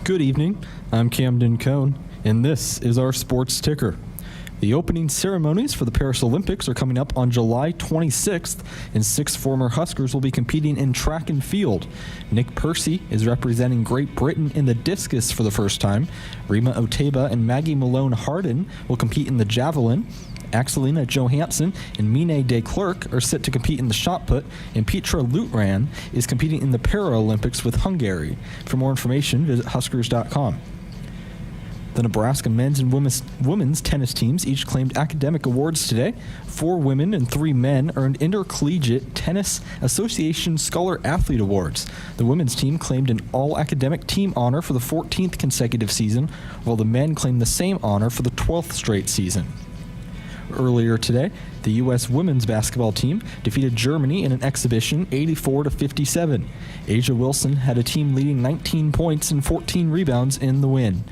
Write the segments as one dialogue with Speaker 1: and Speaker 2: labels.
Speaker 1: Good evening, I'm Camden Cohn, and this is our Sports Ticker. The opening ceremonies for the Paris Olympics are coming up on July 26th, and 6 former Huskers will be competing in track and field. Nick Percy is representing Great Britain in the discus for the first time. Rima Oteba and Maggie Malone Harden will compete in the javelin. Axelina Johansson and Mine de Klerk are set to compete in the shot put, and Petra Lutran is competing in the Paralympics with Hungary. For more information, visit Huskers.com. The Nebraska men's and women's tennis teams each claimed academic awards today. 4 women and 3 men earned Intercollegiate Tennis Association Scholar Athlete Awards. The women's team claimed an all-academic team honor for the 14th consecutive season, while the men claimed the same honor for the 12th straight season. Earlier today, the U.S. women's basketball team defeated Germany in an exhibition 84-57. Asia Wilson had a team leading 19 points and 14 rebounds in the win.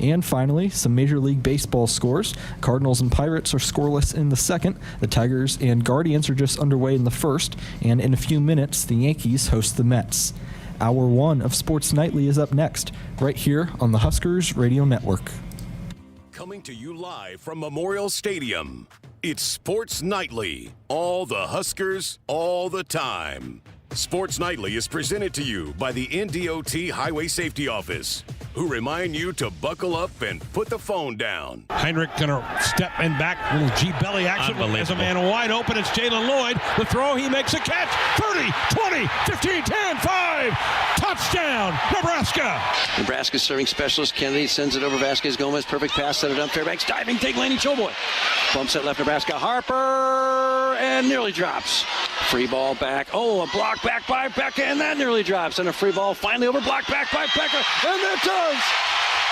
Speaker 1: And finally, some Major League Baseball scores. Cardinals and Pirates are scoreless in the second. The Tigers and Guardians are just underway in the first. And in a few minutes, the Yankees host the Mets. Hour 1 of Sports Nightly is up next, right here on the Huskers Radio Network.
Speaker 2: Coming to you live from Memorial Stadium, it's Sports Nightly. All the Huskers, all the time. Sports Nightly is presented to you by the NDOT Highway Safety Office, who remind you to buckle up and put the phone down.
Speaker 3: Heinrich gonna step in back, little G-belly action as a man wide open. It's Jalen Lloyd. The throw, he makes a catch. 30, 20, 15, 10, 5. Touchdown, Nebraska.
Speaker 4: Nebraska serving specialist Kennedy sends it over Vasquez Gomez. Perfect pass, set it up. Fairbanks diving, take Laney Showboy. Bumps it left Nebraska. Harper and nearly drops. Free ball back. Oh, a block back by Becca, and that nearly drops. And a free ball finally over block back by Becca, and it does.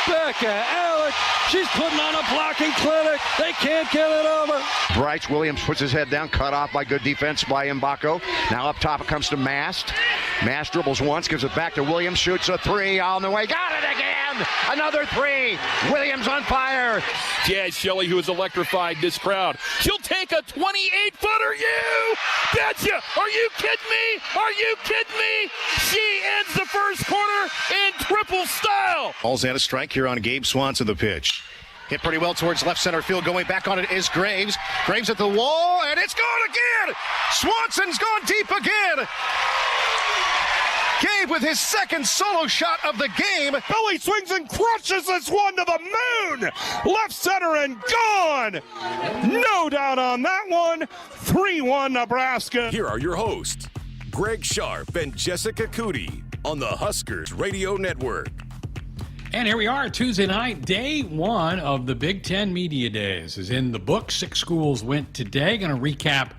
Speaker 4: Becca Alec, she's putting on a blocking clinic. They can't get it over.
Speaker 5: Bryce Williams puts his head down, cut off by good defense by Mbako. Now up top it comes to Mast. Mast dribbles once, gives it back to Williams, shoots a 3 on the way. Got it again! Another 3. Williams on fire.
Speaker 6: Jazz Shelley, who has electrified this crowd. She'll take a 28-footer. You betcha! Are you kidding me? Are you kidding me? She ends the first quarter in triple style.
Speaker 7: Ball's out of strike here on Gabe Swanson, the pitch. Hit pretty well towards left center field. Going back on it is Graves. Graves at the wall, and it's gone again! Swanson's gone deep again! Gabe with his second solo shot of the game.
Speaker 3: Billy swings and crushes this one to the moon. Left center and gone. No doubt on that one. 3-1 Nebraska.
Speaker 2: Here are your hosts, Greg Sharpe and Jessica Coody on the Huskers Radio Network.
Speaker 8: And here we are, Tuesday night, day 1 of the Big Ten Media Days is in the book. 6 schools went today. Going to recap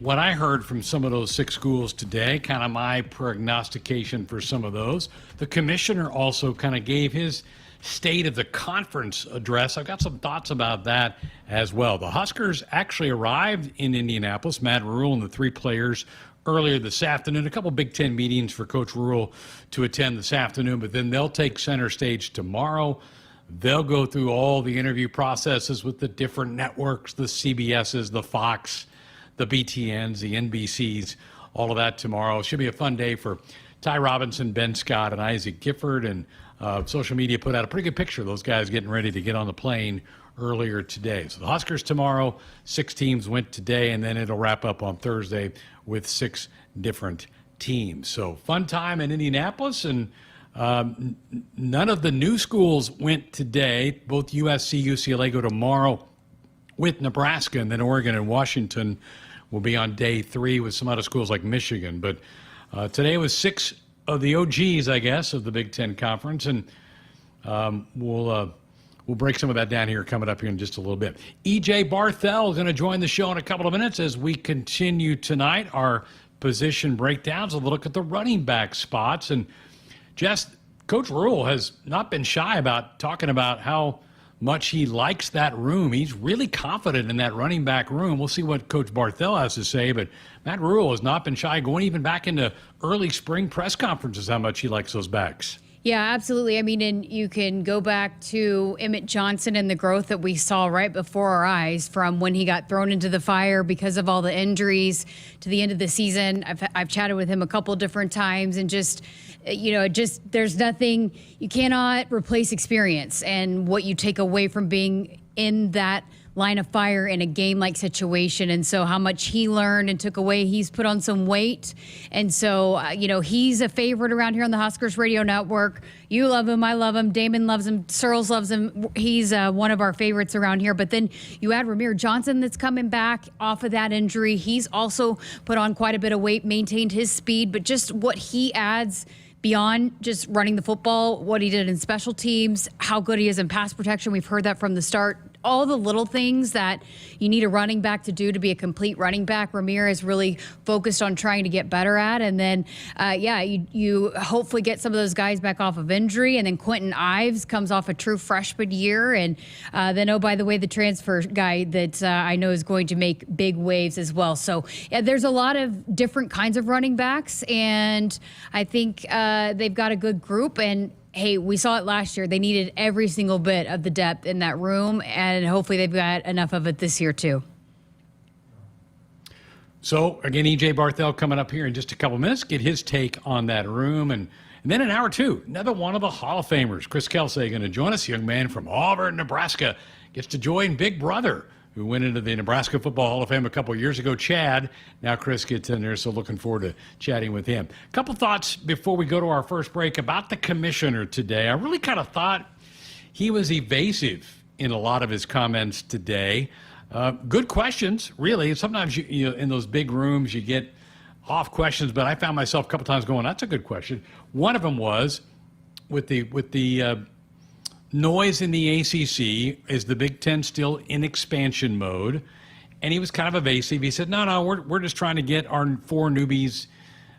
Speaker 8: what I heard from some of those 6 schools today, kind of my prognostication for some of those. The commissioner also kind of gave his state of the conference address. I've got some thoughts about that as well. The Huskers actually arrived in Indianapolis. Matt Rhule and the 3 players earlier this afternoon. A couple Big Ten meetings for Coach Rhule to attend this afternoon, but then they'll take center stage tomorrow. They'll go through all the interview processes with the different networks, the CBSs, the Fox, the BTNs, the NBCs, all of that tomorrow. It should be a fun day for Ty Robinson, Ben Scott, and Isaac Gifford. And social media put out a pretty good picture of those guys getting ready to get on the plane earlier today. So the Huskers tomorrow, 6 teams went today, and then it'll wrap up on Thursday with 6 different teams. So fun time in Indianapolis, and none of the new schools went today. Both USC, UCLA go tomorrow with Nebraska, and then Oregon and Washington will be on day 3 with some other schools like Michigan. But today was 6 of the OGs, I guess, of the Big Ten Conference, and we'll break some of that down here coming up here in just a little bit. EJ Barthel is going to join the show in a couple of minutes as we continue tonight our position breakdowns. We'll look at the running back spots. And Jess, Coach Rhule has not been shy about talking about how much he likes that room. He's really confident in that running back room. We'll see what Coach Barthel has to say, but Matt Rhule has not been shy, going even back into early spring press conferences, how much he likes those backs.
Speaker 9: Yeah, absolutely. I mean, and you can go back to Emmett Johnson and the growth that we saw right before our eyes from when he got thrown into the fire because of all the injuries to the end of the season. I've chatted with him a couple different times, and just there's nothing, you cannot replace experience and what you take away from being in that line of fire in a game-like situation. And so how much he learned and took away, he's put on some weight. And so, he's a favorite around here on the Huskers Radio Network. You love him. I love him. Damon loves him. Searles loves him. He's one of our favorites around here. But then you add Ramir Johnson that's coming back off of that injury. He's also put on quite a bit of weight, maintained his speed, but just what he adds beyond just running the football, what he did in special teams, how good he is in pass protection. We've heard that from the start. All the little things that you need a running back to do to be a complete running back, Ramir is really focused on trying to get better at. And then, you hopefully get some of those guys back off of injury. And then Quentin Ives comes off a true freshman year. And then, oh, by the way, the transfer guy that I know is going to make big waves as well. So yeah, there's a lot of different kinds of running backs. And I think they've got a good group. And hey, we saw it last year. They needed every single bit of the depth in that room, and hopefully they've got enough of it this year too.
Speaker 8: So, again, EJ Barthel coming up here in just a couple minutes, get his take on that room. And then in hour two, another one of the Hall of Famers, Chris Kelsay, going to join us, young man from Auburn, Nebraska, gets to join Big Brother, who went into the Nebraska Football Hall of Fame a couple years ago, Chad. Now Chris gets in there, so looking forward to chatting with him. A couple thoughts before we go to our first break about the commissioner today. I really kind of thought he was evasive in a lot of his comments today. Good questions, really. Sometimes you in those big rooms you get off questions, but I found myself a couple times going, that's a good question. One of them was with the noise in the ACC, is the Big Ten still in expansion mode? And he was kind of evasive. He said, no, we're just trying to get our 4 newbies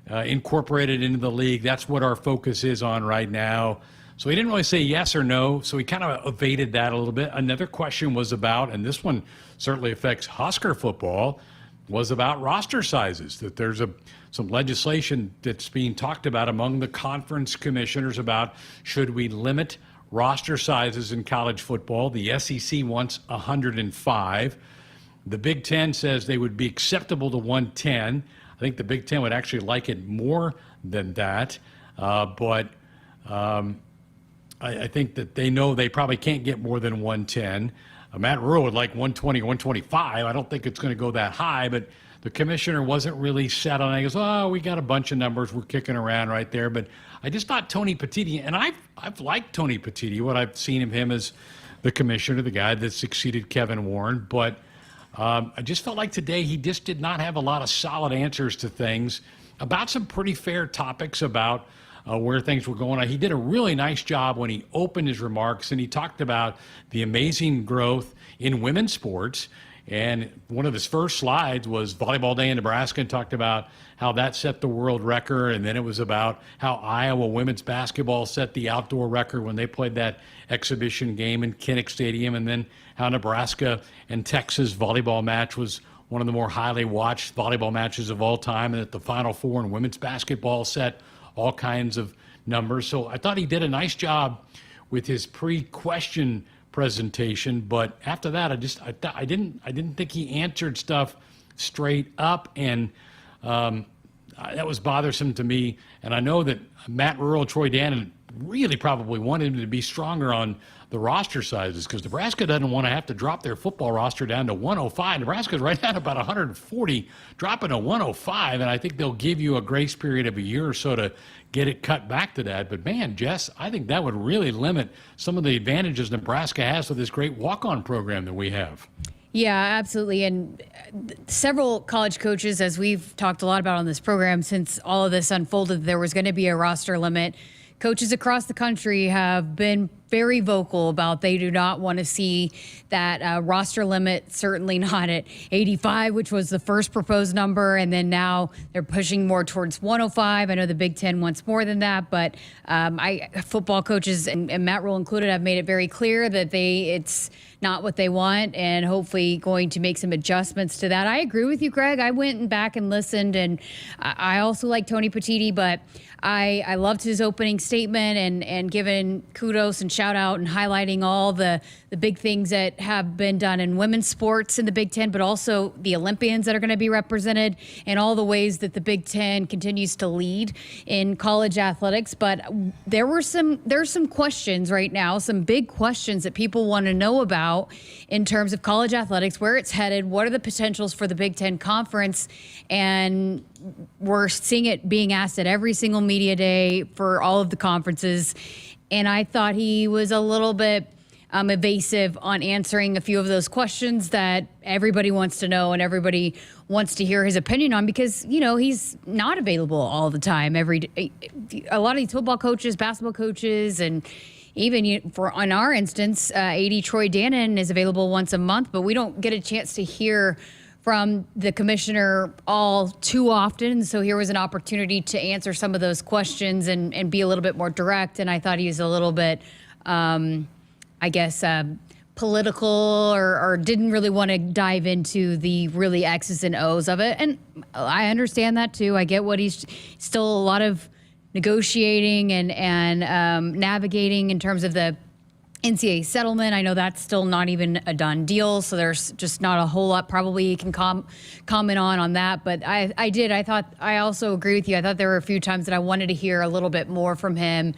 Speaker 8: incorporated into the league. That's what our focus is on right now. So he didn't really say yes or no, so he kind of evaded that a little bit. Another question was about, and this one certainly affects Husker football, was about roster sizes, that there's some legislation that's being talked about among the conference commissioners about should we limit roster sizes in college football. The SEC wants 105. The Big Ten says they would be acceptable to 110. I think the Big Ten would actually like it more than that. But I think that they know they probably can't get more than 110. Matt Rule would like 120 or 125. I don't think it's going to go that high, but the commissioner wasn't really set on it. He goes, oh, we got a bunch of numbers we're kicking around right there. But I just thought Tony Petitti, and I've liked Tony Petitti, what I've seen of him as the commissioner, the guy that succeeded Kevin Warren. But I just felt like today he just did not have a lot of solid answers to things about some pretty fair topics about where things were going on. He did a really nice job when he opened his remarks, and he talked about the amazing growth in women's sports. And one of his first slides was Volleyball Day in Nebraska, and talked about how that set the world record. And then it was about how Iowa women's basketball set the outdoor record when they played that exhibition game in Kinnick Stadium. And then how Nebraska and Texas volleyball match was one of the more highly watched volleyball matches of all time. And that the Final Four in women's basketball set all kinds of numbers. So I thought he did a nice job with his pre-question presentation, but after that, I didn't think he answered stuff straight up, and that was bothersome to me. And I know that Matt Rule, Troy Dannon really probably wanted him to be stronger on the roster sizes, because Nebraska doesn't want to have to drop their football roster down to 105. Nebraska's right down about 140, dropping to 105, and I think they'll give you a grace period of a year or so to get it cut back to that. But man, Jess, I think that would really limit some of the advantages Nebraska has with this great walk-on program that we have.
Speaker 9: Yeah, absolutely. And several college coaches, as we've talked a lot about on this program since all of this unfolded, there was going to be a roster limit. Coaches across the country have been very vocal about they do not want to see that roster limit, certainly not at 85, which was the first proposed number. And then now they're pushing more towards 105. I know the Big Ten wants more than that, but football coaches and Matt Rule included have made it very clear that it's not what they want, and hopefully going to make some adjustments to that. I agree with you, Greg. I went back and listened, and I also like Tony Petitti, but I loved his opening statement and giving kudos and shout out and highlighting all the big things that have been done in women's sports in the Big Ten, but also the Olympians that are going to be represented and all the ways that the Big Ten continues to lead in college athletics. But there's some questions right now, some big questions that people want to know about in terms of college athletics, where it's headed, what are the potentials for the Big Ten Conference, and we're seeing it being asked at every single media day for all of the conferences. And I thought he was a little bit evasive on answering a few of those questions that everybody wants to know and everybody wants to hear his opinion on, because, he's not available all the time. A lot of these football coaches, basketball coaches, and even in our instance, AD Troy Dannon is available once a month, but we don't get a chance to hear from the commissioner all too often. So here was an opportunity to answer some of those questions and be a little bit more direct. And I thought he was a little bit, political or didn't really want to dive into the really X's and O's of it. And I understand that too. I get what he's still a lot of negotiating and navigating in terms of the NCAA settlement. I know that's still not even a done deal, so there's just not a whole lot probably you can comment on that. But I also agree with you. I thought there were a few times that I wanted to hear a little bit more from him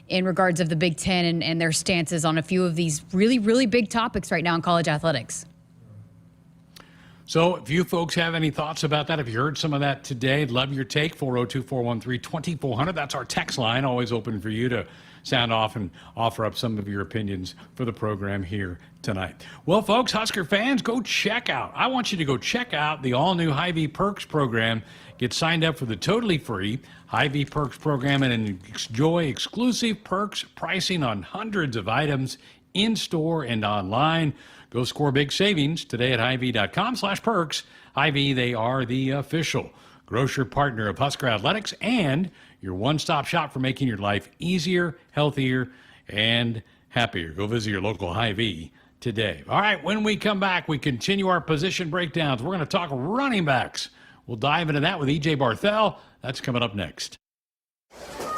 Speaker 9: in regards of the Big Ten and their stances on a few of these really, really big topics right now in college athletics.
Speaker 8: So if you folks have any thoughts about that, if you heard some of that today, I'd love your take. 402-413-2400. That's our text line, always open for you to sound off and offer up some of your opinions for the program here tonight. Well, folks, Husker fans, I want you to go check out the all-new Hy-Vee Perks program. Get signed up for the totally free Hy-Vee Perks program and enjoy exclusive perks pricing on hundreds of items in-store and online. Go score big savings today at Hy-Vee.com/perks. Hy-Vee, they are the official grocer partner of Husker Athletics and your one-stop shop for making your life easier, healthier, and happier. Go visit your local Hy-Vee today. All right, when we come back, we continue our position breakdowns. We're going to talk running backs. We'll dive into that with EJ Barthel. That's coming up next.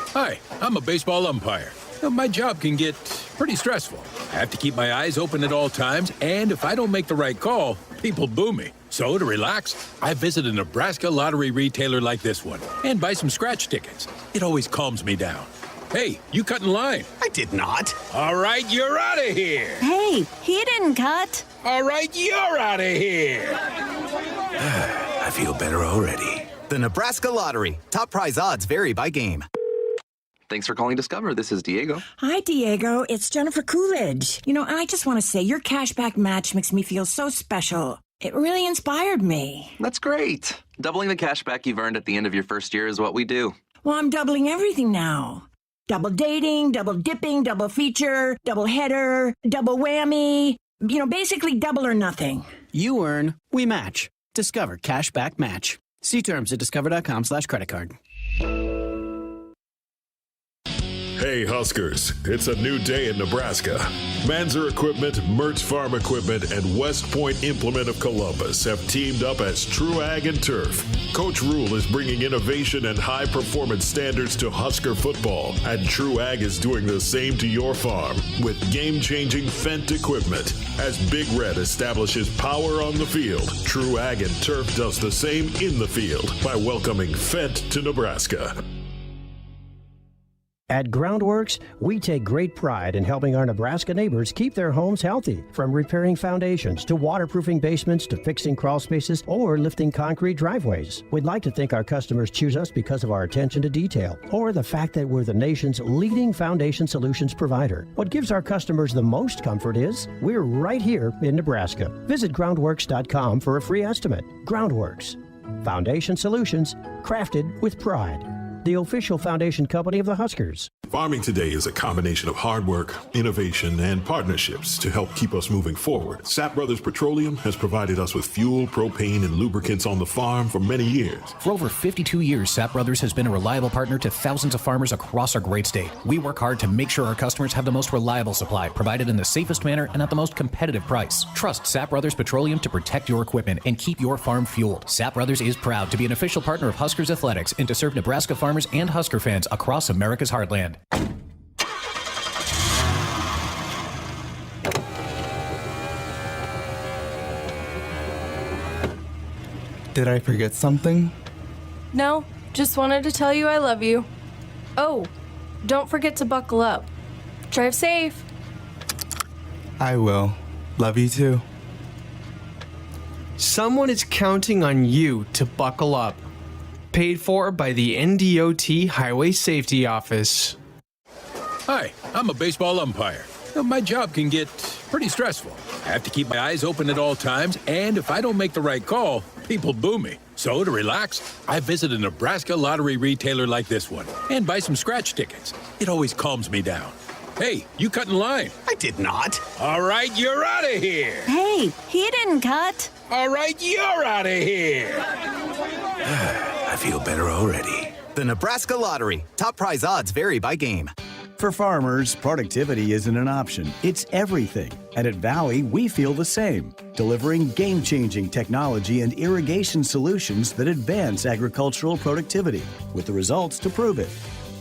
Speaker 10: Hi, I'm a baseball umpire. My job can get pretty stressful. I have to keep my eyes open at all times, and if I don't make the right call, people boo me. So to relax, I visit a Nebraska lottery retailer like this one and buy some scratch tickets. It always calms me down. Hey, you cut in line.
Speaker 11: I did not.
Speaker 10: All right, you're out of here.
Speaker 12: Hey, he didn't cut.
Speaker 10: All right, you're out of here.
Speaker 11: I feel better already.
Speaker 13: The Nebraska Lottery. Top prize odds vary by game.
Speaker 14: Thanks for calling Discover. This is Diego.
Speaker 12: Hi, Diego. It's Jennifer Coolidge. I just want to say your cashback match makes me feel so special. It really inspired me.
Speaker 14: That's great. Doubling the cashback you've earned at the end of your first year is what we do.
Speaker 12: Well, I'm doubling everything now. Double dating, double dipping, double feature, double header, double whammy. Basically double or nothing.
Speaker 15: You earn, we match. Discover Cashback Match. See terms at discover.com/creditcard.
Speaker 16: Hey Huskers, it's a new day in Nebraska. Manzer Equipment, Mertz Farm Equipment, and West Point Implement of Columbus have teamed up as True Ag and Turf. Coach Rule is bringing innovation and high-performance standards to Husker football, and True Ag is doing the same to your farm with game-changing Fendt equipment. As Big Red establishes power on the field, True Ag and Turf does the same in the field by welcoming Fendt to Nebraska.
Speaker 17: At Groundworks, we take great pride in helping our Nebraska neighbors keep their homes healthy. From repairing foundations to waterproofing basements to fixing crawl spaces or lifting concrete driveways. We'd like to think our customers choose us because of our attention to detail or the fact that we're the nation's leading foundation solutions provider. What gives our customers the most comfort is we're right here in Nebraska. Visit groundworks.com for a free estimate. Groundworks. Foundation solutions crafted with pride. the official foundation company of the Huskers.
Speaker 16: Farming today is a combination of hard work, innovation, and partnerships to help keep us moving forward. Sap Brothers Petroleum has provided us with fuel, propane, and lubricants on the farm for many years.
Speaker 18: For over 52 years, Sap Brothers has been a reliable partner to thousands of farmers across our great state. We work hard to make sure our customers have the most reliable supply, provided in the safest manner and at the most competitive price. Trust Sap Brothers Petroleum to protect your equipment and keep your farm fueled. Sap Brothers is proud to be an official partner of Huskers Athletics and to serve Nebraska farmers and Husker fans across America's heartland.
Speaker 19: Did I forget something?
Speaker 20: No, just wanted to tell you I love you. Oh, don't forget to buckle up. Drive safe.
Speaker 19: I will. Love you too.
Speaker 21: Someone is counting on you to buckle up. Paid for by the NDOT Highway Safety Office.
Speaker 10: Hi, I'm a baseball umpire. My job can get pretty stressful. I have to keep my eyes open at all times, and if I don't make the right call, people boo me. So to relax, I visit a Nebraska lottery retailer like this one and buy some scratch tickets. It always calms me down. Hey, you cut in line.
Speaker 11: I did not.
Speaker 10: All right, you're out of here.
Speaker 12: Hey, he didn't cut.
Speaker 10: All right, you're out of here.
Speaker 11: I feel better already.
Speaker 13: The Nebraska Lottery. Top prize odds vary by game.
Speaker 22: For farmers, productivity isn't an option. It's everything. And at Valley, we feel the same, delivering game-changing technology and irrigation solutions that advance agricultural productivity, with the results to prove it.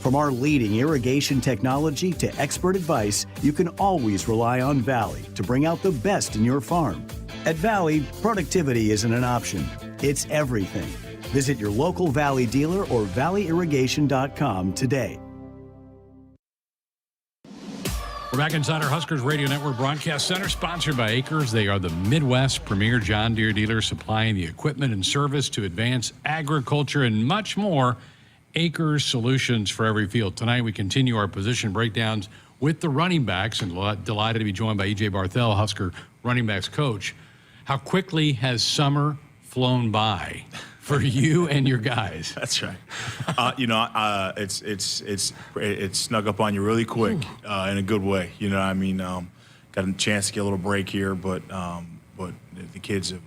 Speaker 22: From our leading irrigation technology to expert advice, you can always rely on Valley to bring out the best in your farm. At Valley, productivity isn't an option. It's everything. Visit your local Valley dealer or valleyirrigation.com today.
Speaker 8: We're back inside our Huskers Radio Network Broadcast Center, sponsored by Akrs. They are the Midwest premier John Deere dealer, supplying the equipment and service to advance agriculture and much more. Akrs solutions for every field. Tonight we continue our position breakdowns with the running backs, and delighted to be joined by EJ Barthel, Husker running backs coach. How quickly has summer flown by for you and your guys?
Speaker 23: That's right. It's snuck up on you really quick in a good way. You know, I mean, got a chance to get a little break here, but the kids have.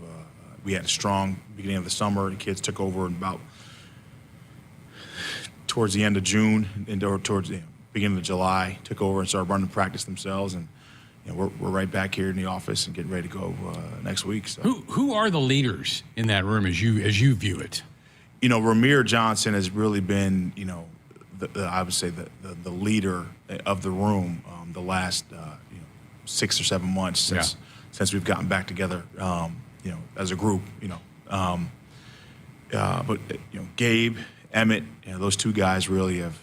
Speaker 23: We had a strong beginning of the summer. The kids took over about towards the end of June and towards the beginning of July. Took over and started running practice themselves, and we're right back here in the office and getting ready to go next week. So.
Speaker 8: Who are the leaders in that room as you view it?
Speaker 23: Ramir Johnson has really been, I would say the leader of the room the last 6 or 7 months since we've gotten back together, as a group. But Gabe, Emmett, those two guys really have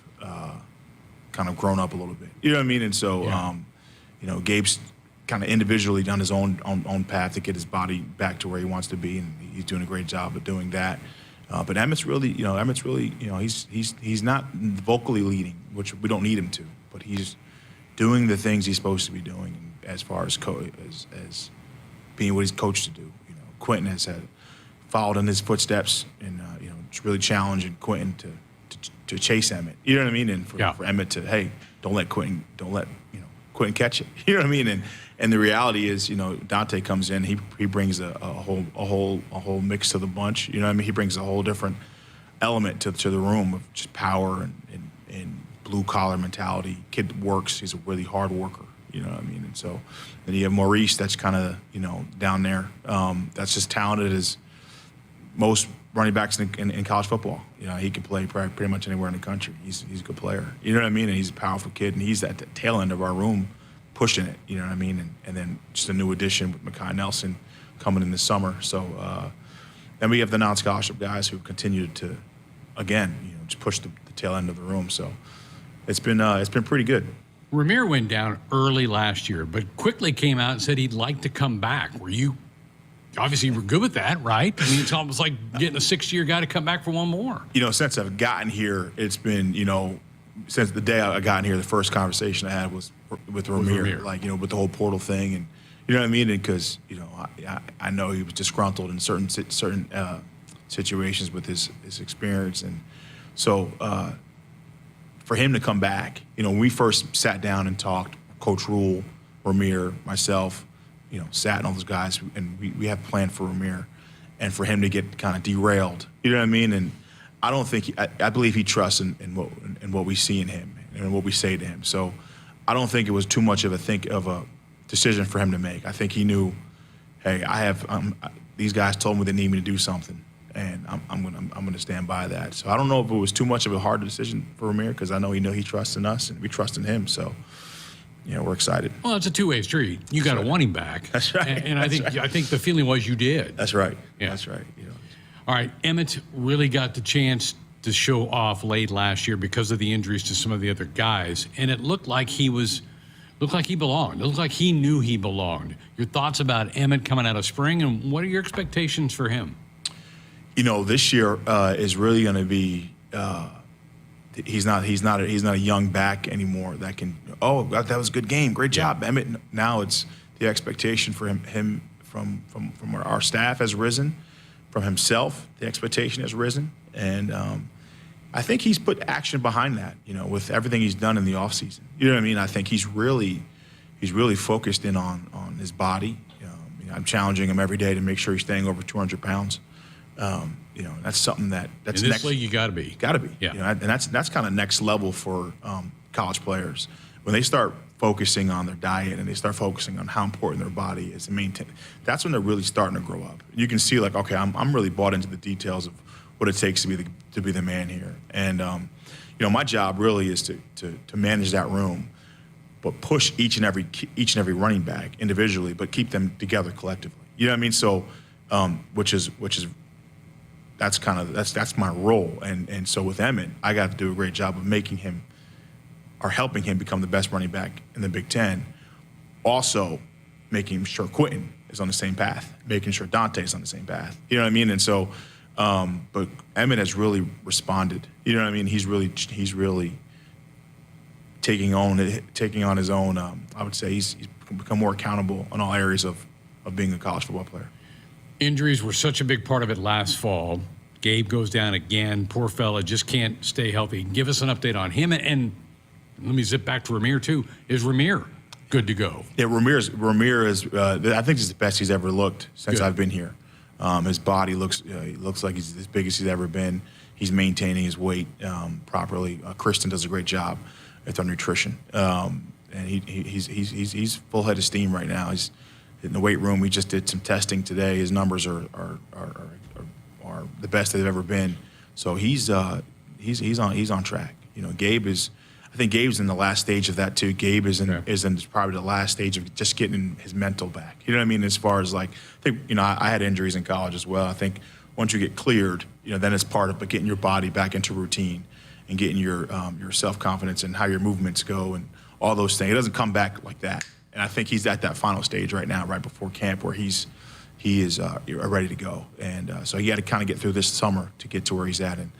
Speaker 23: kind of grown up a little bit. You know what I mean? And so. Gabe's kind of individually done his own path to get his body back to where he wants to be, and he's doing a great job of doing that. But Emmett's really, he's not vocally leading, which we don't need him to, but he's doing the things he's supposed to be doing as far as as being what he's coached to do. Quentin has followed in his footsteps, and it's really challenging Quentin to chase Emmett. You know what I mean? And for Emmett to, hey, don't let Quentin catch it. You know what I mean? And the reality is, Dante comes in, he brings a whole mix to the bunch. You know what I mean? He brings a whole different element to the room of just power and blue collar mentality. Kid works. He's a really hard worker. You know what I mean? And so then you have Maurice that's kind of down there. That's just talented as most running backs in college football. He can play pretty much anywhere in the country. He's a good player. You know what I mean? And he's a powerful kid, and he's at the tail end of our room pushing it. You know what I mean? And then just a new addition with Mekhi Nelson coming in this summer. So then we have the non-scholarship guys who continue to, again, just push the tail end of the room. So it's been pretty good.
Speaker 8: Ramir went down early last year, but quickly came out and said he'd like to come back. Were you? Obviously, you were good with that, right? I mean, it's almost like getting a 6-year guy to come back for one more.
Speaker 23: Since I've gotten here, it's been, since the day I got here, the first conversation I had was with Ramir. Like, with the whole portal thing, and you know what I mean? Because, I know he was disgruntled in certain situations with his experience, and so for him to come back, when we first sat down and talked, Coach Rule, Ramir, myself, Sat and all those guys, and we have planned for Ramir, and for him to get kind of derailed, you know what I mean? And I don't think I believe he trusts in what we see in him and what we say to him. So I don't think it was too much of a decision for him to make. I think he knew, hey, these guys told me they need me to do something, and I'm gonna stand by that. So I don't know if it was too much of a hard decision for Ramir, because I know he trusts in us and we trust in him. So we're excited.
Speaker 8: Well, it's a two-way street. You got to want him back.
Speaker 23: That's right.
Speaker 8: And I think the feeling was you did.
Speaker 23: That's right.
Speaker 8: Yeah.
Speaker 23: That's right.
Speaker 8: All right, Emmett really got the chance to show off late last year because of the injuries to some of the other guys, and it looked like he belonged. It looked like he knew he belonged. Your thoughts about Emmett coming out of spring, and what are your expectations for him?
Speaker 23: This year is really going to be. He's not a young back anymore that can. Oh, that was a good game, great job, Emmett. Now it's the expectation for him from our staff has risen, from himself the expectation has risen, and I think he's put action behind that. With everything he's done in the offseason. You know what I mean? I think he's really focused in on his body. I'm challenging him every day to make sure he's staying over 200 pounds. That's something that's
Speaker 8: in this
Speaker 23: next.
Speaker 8: league you got to be.
Speaker 23: Got to be.
Speaker 8: Yeah.
Speaker 23: And that's kind of next level for college players. When they start focusing on their diet and they start focusing on how important their body is to maintain, that's when they're really starting to grow up. You can see okay, I'm really bought into the details of what it takes to be the man here. And my job really is to manage that room, but push each and every running back individually, but keep them together collectively. You know what I mean? So, which is that's my role. And so with Emmett, I got to do a great job of making him or helping him become the best running back in the Big Ten. Also making sure Quentin is on the same path, making sure Dante is on the same path. You know what I mean? And so, but Emmett has really responded. You know what I mean? He's really taking on his own. I would say he's become more accountable in all areas of being a college football player.
Speaker 8: Injuries were such a big part of it last fall. Gabe goes down again. Poor fella, just can't stay healthy. Give us an update on him. And let me zip back to Ramir, too. Is Ramir good to go?
Speaker 23: Yeah, Ramir is I think he's the best he's ever looked since I've been here. His body looks like he's as big as he's ever been. He's maintaining his weight properly. Kristen does a great job with our nutrition. And he's full head of steam right now. He's in the weight room. We just did some testing today. His numbers are the best they've ever been. So he's on track. I think Gabe's in the last stage of that too. Gabe is in probably the last stage of just getting his mental back. You know what I mean? As far as I think I had injuries in college as well. I think once you get cleared, then it's part of getting your body back into routine and getting your self-confidence and how your movements go and all those things. It doesn't come back like that. And I think he's at that final stage right now, right before camp, where he is ready to go. And so he had to kind of get through this summer to get to where he's at. And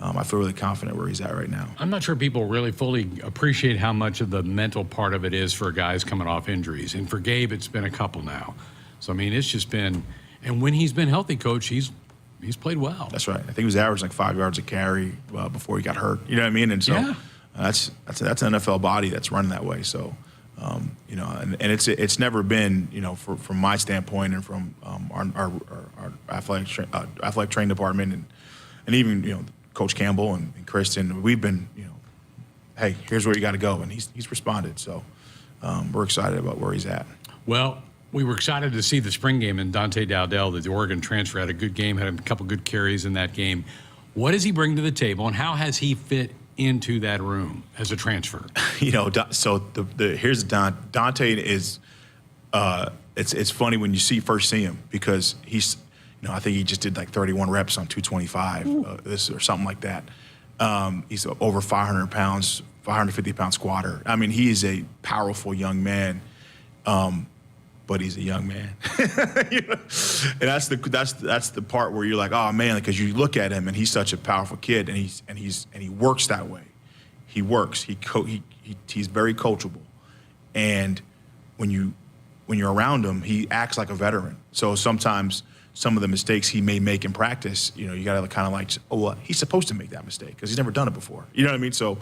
Speaker 23: I feel really confident where he's at right now.
Speaker 8: I'm not sure people really fully appreciate how much of the mental part of it is for guys coming off injuries. And for Gabe, it's been a couple now. So, I mean, it's just been – and when he's been healthy, Coach, he's played well.
Speaker 23: That's right. I think he was averaging 5 yards a carry before he got hurt. You know what I mean? And so that's an NFL body that's running that way. So, and it's never been, from my standpoint and from our athletic training department and even, Coach Campbell and Kristen, we've been, hey, here's where you got to go. And he's responded. So we're excited about where he's at.
Speaker 8: Well, we were excited to see the spring game, and Dante Dowdell, the Oregon transfer, had a good game, had a couple good carries in that game. What does he bring to the table, and how has he fit into that room as a transfer?
Speaker 23: So here's Dante is it's funny when you first see him, because he's I think he just did 31 reps on 225 this or something like that. He's over 500 pounds, 550 pound squatter. I mean, he is a powerful young man, but he's a young man. And that's the part where you're like, oh man, because you look at him and he's such a powerful kid, and he works that way. He works. He's very coachable, and when you're around him, he acts like a veteran. So sometimes some of the mistakes he may make in practice, you got to kind of he's supposed to make that mistake because he's never done it before. You know what I mean? So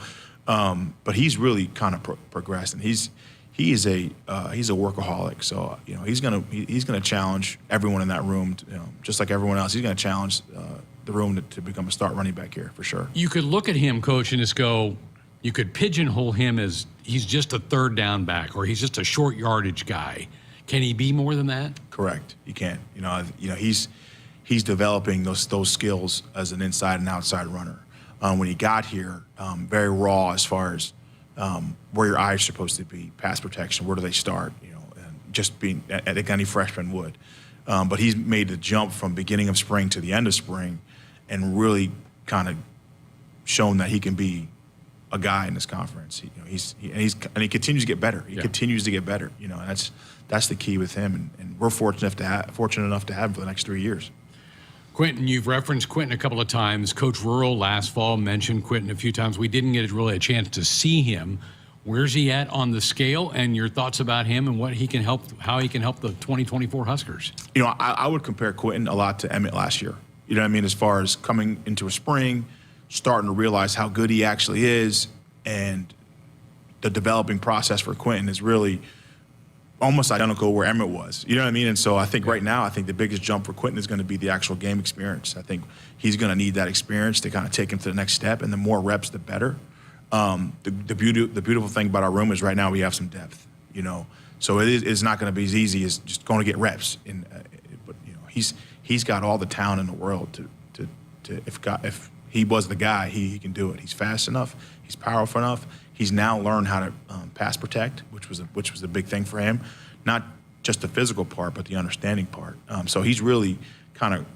Speaker 23: But he's really kind of progressed, and he's a workaholic. So he's gonna challenge everyone in that room. Just like everyone else, he's gonna challenge the room to become a start running back here for sure.
Speaker 8: You could look at him, Coach, and just go. You could pigeonhole him as he's just a third down back, or he's just a short yardage guy. Can he be more than that?
Speaker 23: Correct. You can. He's developing those skills as an inside and outside runner. When he got here, very raw as far as where your eyes are supposed to be, pass protection, where do they start? And just being like any freshman would. But he's made the jump from beginning of spring to the end of spring, and really kind of shown that he can be a guy in this conference. He continues to get better. He continues to get better. And that's the key with him. And we're fortunate enough to have him for the next 3 years.
Speaker 8: Quentin, you've referenced Quentin a couple of times. Coach Rural last fall mentioned Quentin a few times. We didn't get really a chance to see him. Where's he at on the scale, and your thoughts about him and how he can help the 2024 Huskers?
Speaker 23: I would compare Quentin a lot to Emmett last year. You know what I mean? As far as coming into a spring, starting to realize how good he actually is, and the developing process for Quentin is really almost identical where Emmett was. You know what I mean? And so I think right now, the biggest jump for Quentin is going to be the actual game experience. I think he's going to need that experience to kind of take him to the next step, and the more reps, the better. The beautiful thing about our room is right now we have some depth, So it's not going to be as easy as just going to get reps. But he's got all the talent in the world to if he was the guy, he can do it. He's fast enough. He's powerful enough. He's now learned how to pass protect, which was a big thing for him. Not just the physical part, but the understanding part. So he's really kind of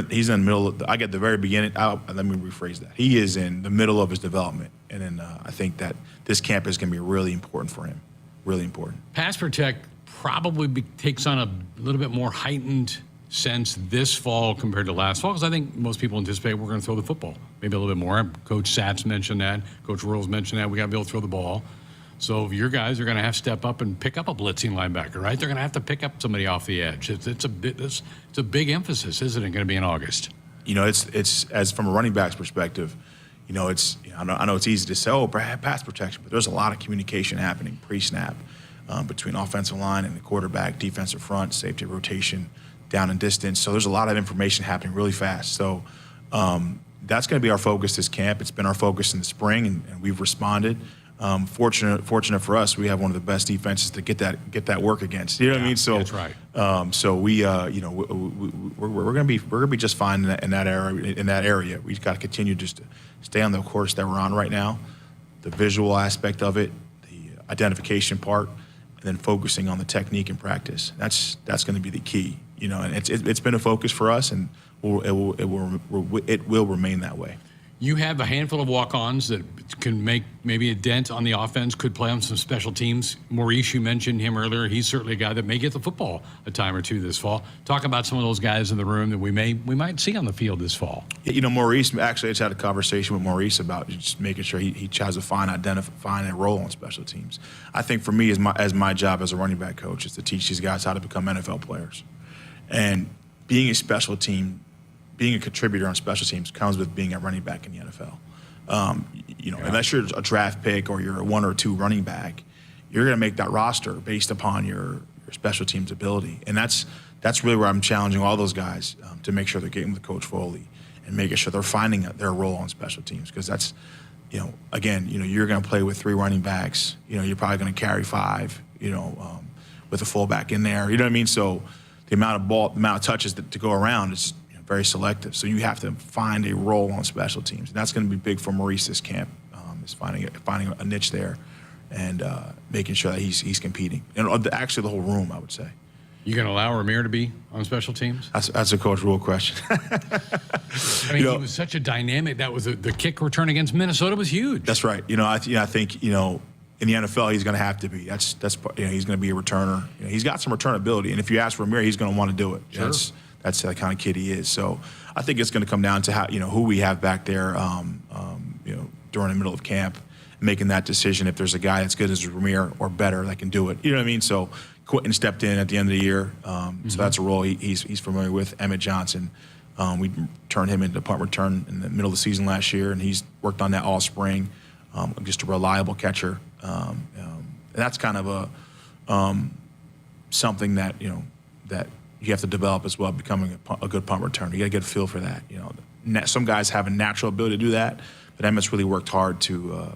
Speaker 23: he's in the middle of I get the very beginning. Let me rephrase that. He is in the middle of his development, and then I think that this camp is going to be really important for him. Really important.
Speaker 8: Pass protect probably takes on a little bit more heightened sense this fall compared to last fall, because I think most people anticipate we're going to throw the football maybe a little bit more. Coach Satz mentioned that. Coach Rules mentioned that. We got to be able to throw the ball. So your guys are going to have to step up and pick up a blitzing linebacker, right? They're going to have to pick up somebody off the edge. It's a big emphasis, isn't it, going to be in August?
Speaker 23: It's as from a running back's perspective, I know it's easy to say, pass protection, but there's a lot of communication happening pre-snap between offensive line and the quarterback, defensive front, safety rotation, down and distance. So there's a lot of information happening really fast. So that's going to be our focus this camp. It's been our focus in the spring, and we've responded. Fortunate for us, we have one of the best defenses to get that work against. You know what I mean? So
Speaker 8: that's right.
Speaker 23: So we're going to be just fine in that area. We've got to continue just to stay on the course that we're on right now. The visual aspect of it, the identification part, and then focusing on the technique and practice. That's going to be the key. And it's been a focus for us, and it will remain that way.
Speaker 8: You have a handful of walk-ons that can make maybe a dent on the offense, could play on some special teams. Maurice, you mentioned him earlier. He's certainly a guy that may get the football a time or two this fall. Talk about some of those guys in the room that we might see on the field this fall.
Speaker 23: Maurice, actually, I just had a conversation with Maurice about just making sure he tries to find a role on special teams. I think for me, as my job as a running back coach, is to teach these guys how to become NFL players. And being a contributor on special teams comes with being a running back in the NFL. Unless you're a draft pick or you're a 1 or 2 running back, you're going to make that roster based upon your special teams ability. And that's really where I'm challenging all those guys to make sure they're getting with Coach Foley and making sure they're finding their role on special teams. Because that's, you're going to play with 3 running backs. You're probably going to carry 5, with a fullback in there. You know what I mean? So the amount of touches to go around is very selective. So you have to find a role on special teams. And that's going to be big for Maurice this camp, is finding a niche there and making sure that he's competing. And actually the whole room, I would say.
Speaker 8: You going to allow Ramir to be on special teams?
Speaker 23: That's a Coach Rule question.
Speaker 8: He was such a dynamic. That was the kick return against Minnesota was huge.
Speaker 23: That's right. I think in the NFL, he's going to have to be. He's going to be a returner. He's got some return ability, and if you ask Ramir, he's going to want to do it.
Speaker 8: Sure.
Speaker 23: That's the kind of kid he is. So I think it's going to come down to how who we have back there, during the middle of camp, making that decision if there's a guy that's good as Ramir or better that can do it. You know what I mean? So Quentin stepped in at the end of the year, so that's a role he's familiar with. Emmett Johnson, we turned him into punt return in the middle of the season last year, and he's worked on that all spring. just a reliable catcher. And that's kind of something that that you have to develop as well, becoming a good punt returner. You got to get a feel for that. Some guys have a natural ability to do that, but Emmett's really worked hard to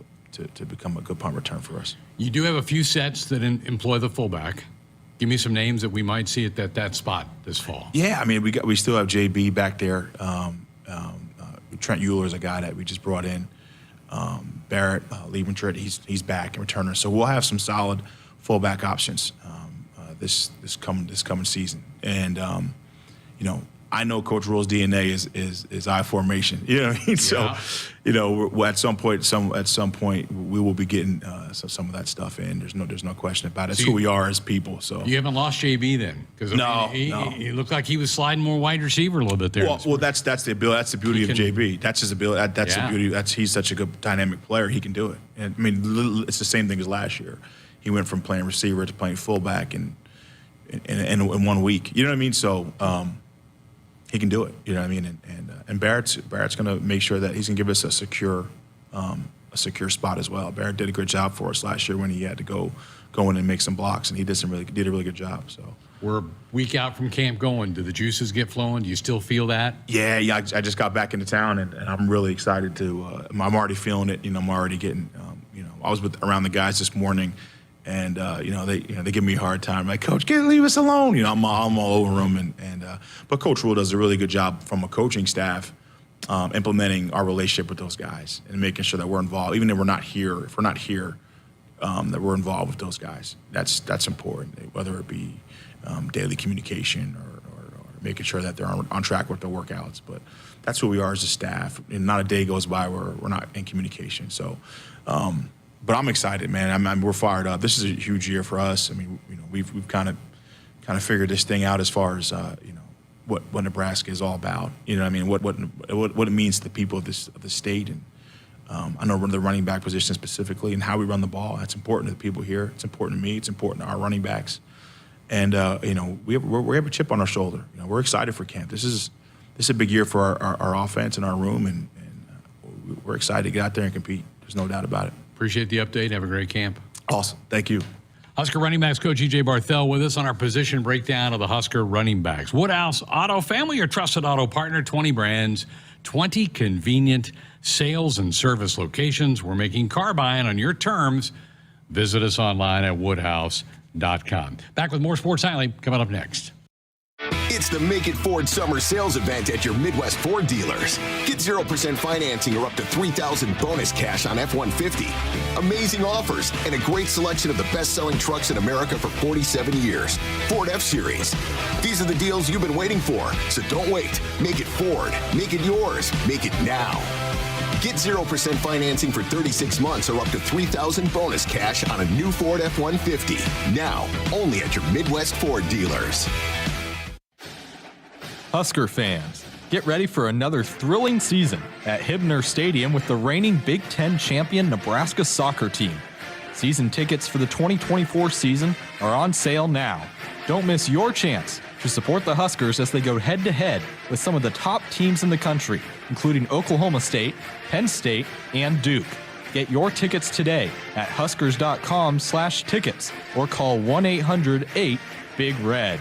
Speaker 23: become a good punt return for us.
Speaker 8: You do have a few sets that employ the fullback. Give me some names that we might see at that spot this fall.
Speaker 23: Yeah, I mean, we still have JB back there. Trent Euler is a guy that we just brought in. Barrett, Liebentritt, he's back and returner. So we'll have some solid fullback options this coming season. And I know Coach Rule's DNA is I formation. You know what I mean? Yeah. So, at some point, we will be getting some of that stuff in. There's no question about it. It's who we are as people. So
Speaker 8: you haven't lost JB then? Because he looked like he was sliding more wide receiver a little bit there.
Speaker 23: Well, that's the ability. That's the beauty of JB. That's his ability. That's the beauty. He's such a good dynamic player. He can do it. And I mean, it's the same thing as last year. He went from playing receiver to playing fullback in 1 week. You know what I mean? So. He can do it, you know what I mean, and Barrett's going to make sure that he's going to give us a secure spot as well. Barrett did a good job for us last year when he had to go in and make some blocks, and he did a really good job. So
Speaker 8: we're a week out from camp going. Do the juices get flowing? Do you still feel that?
Speaker 23: Yeah. I just got back into town, and I'm really excited to. I'm already feeling it. I'm already getting. I was around the guys this morning. And they give me a hard time. Like, Coach, leave us alone. I'm all over them. But Coach Rule does a really good job from a coaching staff, implementing our relationship with those guys and making sure that we're involved, even if we're not here. If we're not here, that we're involved with those guys. That's important. Whether it be daily communication or making sure that they're on track with their workouts. But that's who we are as a staff. And not a day goes by where we're not in communication. So. But I'm excited, man. We're fired up. This is a huge year for us. I mean, we've kind of figured this thing out as far as what Nebraska is all about. You know what I mean? What it means to the people of the state, and I know the running back position specifically, and how we run the ball. That's important to the people here. It's important to me. It's important to our running backs, and we have a chip on our shoulder. We're excited for camp. This is a big year for our offense and our room, and we're excited to get out there and compete. There's no doubt about it.
Speaker 8: Appreciate the update. Have a great camp.
Speaker 23: Awesome. Thank you.
Speaker 8: Husker running backs coach EJ Barthel with us on our position breakdown of the Husker running backs. Woodhouse Auto, family, your trusted auto partner, 20 brands, 20 convenient sales and service locations. We're making car buying on your terms. Visit us online at woodhouse.com. Back with more Sports Nightly coming up next.
Speaker 1: It's the Make It Ford Summer Sales Event at your Midwest Ford dealers. Get 0% financing or up to $3,000 bonus cash on F-150. Amazing offers and a great selection of the best-selling trucks in America for 47 years. Ford F-Series. These are the deals you've been waiting for, so don't wait. Make it Ford. Make it yours. Make it now. Get 0% financing for 36 months or up to $3,000 bonus cash on a new Ford F-150. Now, only at your Midwest Ford dealers.
Speaker 4: Husker fans, get ready for another thrilling season at Hibner Stadium with the reigning Big Ten champion Nebraska soccer team. Season tickets for the 2024 season are on sale now. Don't miss your chance to support the Huskers as they go head-to-head with some of the top teams in the country, including Oklahoma State, Penn State, and Duke. Get your tickets today at huskers.com/tickets or call 1-800-8-BIG-RED.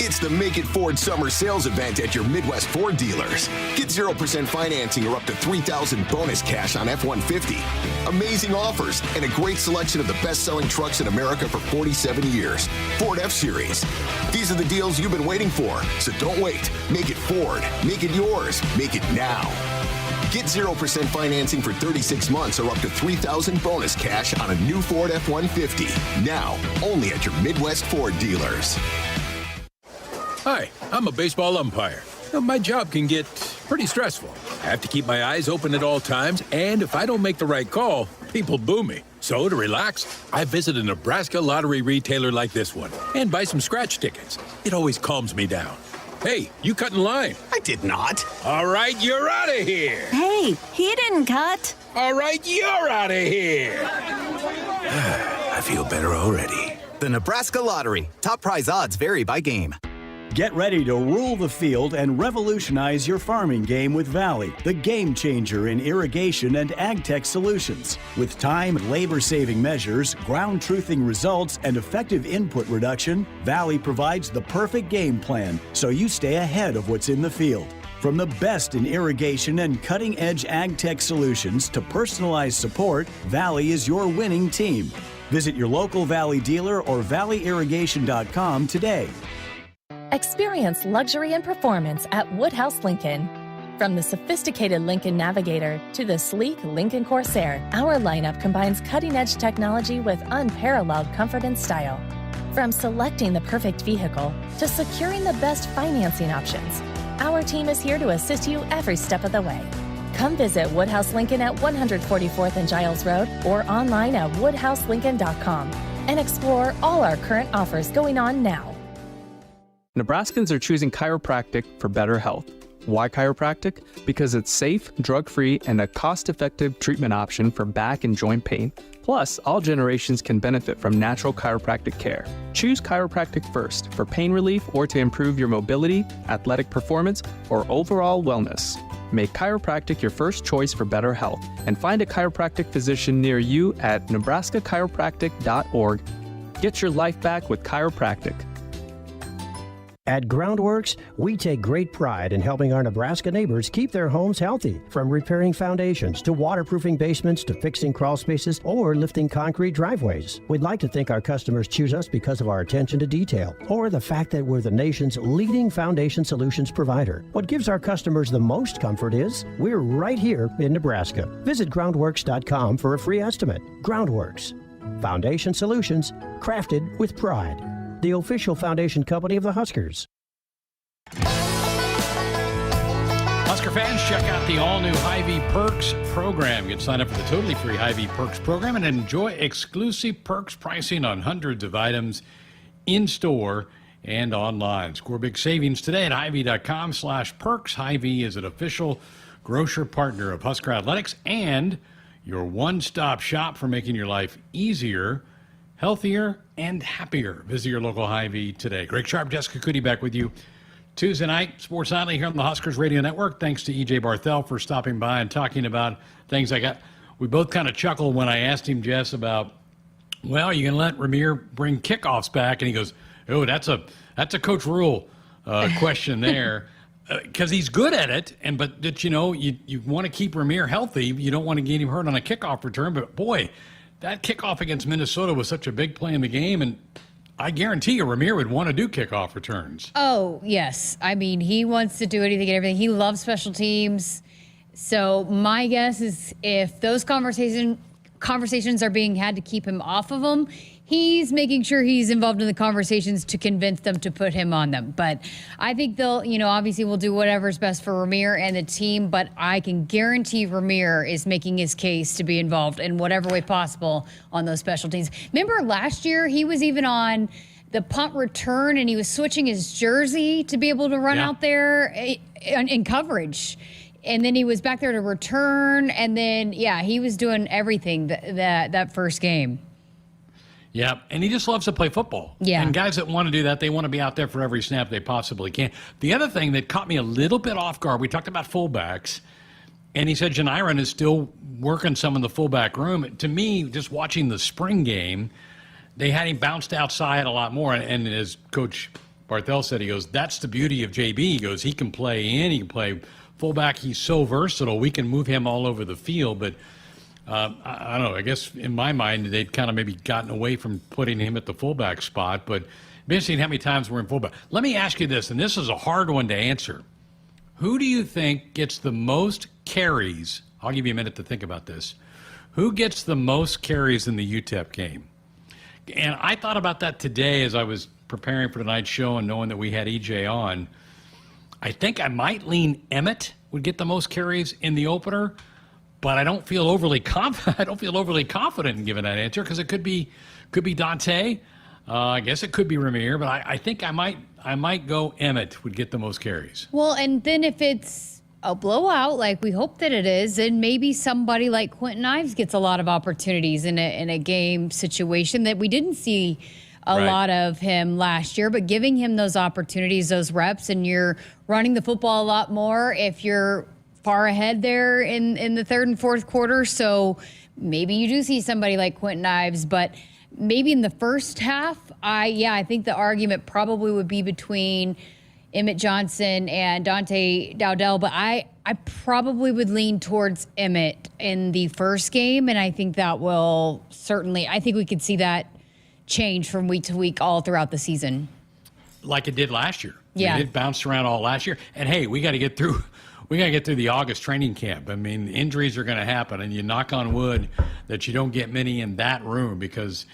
Speaker 1: It's the Make It Ford Summer Sales Event at your Midwest Ford dealers. Get 0% financing or up to $3,000 bonus cash on F-150. Amazing offers and a great selection of the best-selling trucks in America for 47 years. Ford F-Series. These are the deals you've been waiting for, so don't wait. Make it Ford. Make it yours. Make it now. Get 0% financing for 36 months or up to $3,000 bonus cash on a new Ford F-150. Now, only at your Midwest Ford dealers.
Speaker 10: Hi, I'm a baseball umpire. My job can get pretty stressful. I have to keep my eyes open at all times, and if I don't make the right call, people boo me. So to relax, I visit a Nebraska lottery retailer like this one and buy some scratch tickets. It always calms me down. Hey, you cut in line.
Speaker 11: I did not.
Speaker 10: All right, you're out of here.
Speaker 12: Hey, he didn't cut.
Speaker 10: All right, you're out of here.
Speaker 11: I feel better already.
Speaker 13: The Nebraska Lottery. Top prize odds vary by game.
Speaker 22: Get ready to rule the field and revolutionize your farming game with Valley, the game changer in irrigation and ag tech solutions. With time and labor-saving measures, ground truthing results, and effective input reduction, Valley provides the perfect game plan so you stay ahead of what's in the field. From the best in irrigation and cutting-edge ag tech solutions to personalized support, Valley is your winning team. Visit your local Valley dealer or valleyirrigation.com today.
Speaker 5: Experience luxury and performance at Woodhouse Lincoln. From the sophisticated Lincoln Navigator to the sleek Lincoln Corsair, our lineup combines cutting-edge technology with unparalleled comfort and style. From selecting the perfect vehicle to securing the best financing options, our team is here to assist you every step of the way. Come visit Woodhouse Lincoln at 144th and Giles Road or online at woodhouselincoln.com and explore all our current offers going on now.
Speaker 21: Nebraskans are choosing chiropractic for better health. Why chiropractic? Because it's safe, drug-free, and a cost-effective treatment option for back and joint pain. Plus, all generations can benefit from natural chiropractic care. Choose chiropractic first for pain relief or to improve your mobility, athletic performance, or overall wellness. Make chiropractic your first choice for better health and find a chiropractic physician near you at nebraska-chiropractic.org. Get your life back with chiropractic.
Speaker 17: At Groundworks, we take great pride in helping our Nebraska neighbors keep their homes healthy, from repairing foundations to waterproofing basements to fixing crawl spaces or lifting concrete driveways. We'd like to think our customers choose us because of our attention to detail or the fact that we're the nation's leading foundation solutions provider. What gives our customers the most comfort is we're right here in Nebraska. Visit groundworks.com for a free estimate. Groundworks, foundation solutions crafted with pride. The official foundation company of the Huskers.
Speaker 8: Husker fans, check out the all-new Hy-Vee Perks program. Get signed up for the totally free Hy-Vee Perks program and enjoy exclusive perks pricing on hundreds of items in-store and online. Score big savings today at Hy-Vee.com/perks. Hy-Vee is an official grocer partner of Husker Athletics and your one-stop shop for making your life easier, healthier, and happier. Visit your local Hy-Vee today. Greg Sharpe, Jessica Coody back with you Tuesday night, Sports Nightly here on the Huskers Radio Network. Thanks to EJ Barthel for stopping by and talking about things I got. We both kind of chuckled when I asked him, Jess, about, well, you can let Rahmir bring kickoffs back, and he goes, oh, that's a Coach Rule question there. Because he's good at it, but you know, you want to keep Rahmir healthy. You don't want to get him hurt on a kickoff return, but boy, that kickoff against Minnesota was such a big play in the game, and I guarantee you Rahmir would want to do kickoff returns.
Speaker 9: Oh, yes. I mean, he wants to do anything and everything. He loves special teams. So my guess is if those conversations are being had to keep him off of them, he's making sure he's involved in the conversations to convince them to put him on them. But I think they'll, obviously we'll do whatever's best for Rahmir and the team, but I can guarantee Rahmir is making his case to be involved in whatever way possible on those special teams. Remember last year, he was even on the punt return and he was switching his jersey to be able to run out there in coverage. And then he was back there to return. And then, he was doing everything that first game.
Speaker 8: Yeah, and he just loves to play football.
Speaker 9: Yeah.
Speaker 8: And guys that want to do that, they want to be out there for every snap they possibly can. The other thing that caught me a little bit off guard, we talked about fullbacks, and he said Janiran is still working some in the fullback room. To me, just watching the spring game, they had him bounced outside a lot more. And as Coach Barthel said, he goes, that's the beauty of JB. He goes, he can play in, he can play fullback. He's so versatile. We can move him all over the field, but I don't know. I guess in my mind, they'd kind of maybe gotten away from putting him at the fullback spot, but it'd be interesting how many times we're in fullback. Let me ask you this, and this is a hard one to answer. Who do you think gets the most carries? I'll give you a minute to think about this. Who gets the most carries in the UTEP game? And I thought about that today as I was preparing for tonight's show and knowing that we had EJ on. I think I might lean Emmett would get the most carries in the opener. But I don't feel overly confident. I don't feel overly confident in giving that answer because it could be Dante. I guess it could be Rahmir, but I think I might go Emmett would get the most carries.
Speaker 9: Well, and then if it's a blowout, like we hope that it is, then maybe somebody like Quentin Ives gets a lot of opportunities in a game situation that we didn't see a lot of him last year, but giving him those opportunities, those reps, and you're running the football a lot more if you're far ahead there in the third and fourth quarter. So maybe you do see somebody like Quentin Ives, but maybe in the first half, I think the argument probably would be between Emmett Johnson and Dante Dowdell, but I probably would lean towards Emmett in the first game, and I think that will certainly, I think we could see that change from week to week all throughout the season.
Speaker 8: Like it did last year.
Speaker 9: Yeah.
Speaker 8: It bounced around all last year. And hey, we got to get through the August training camp. I mean, injuries are going to happen, and you knock on wood that you don't get many in that room because,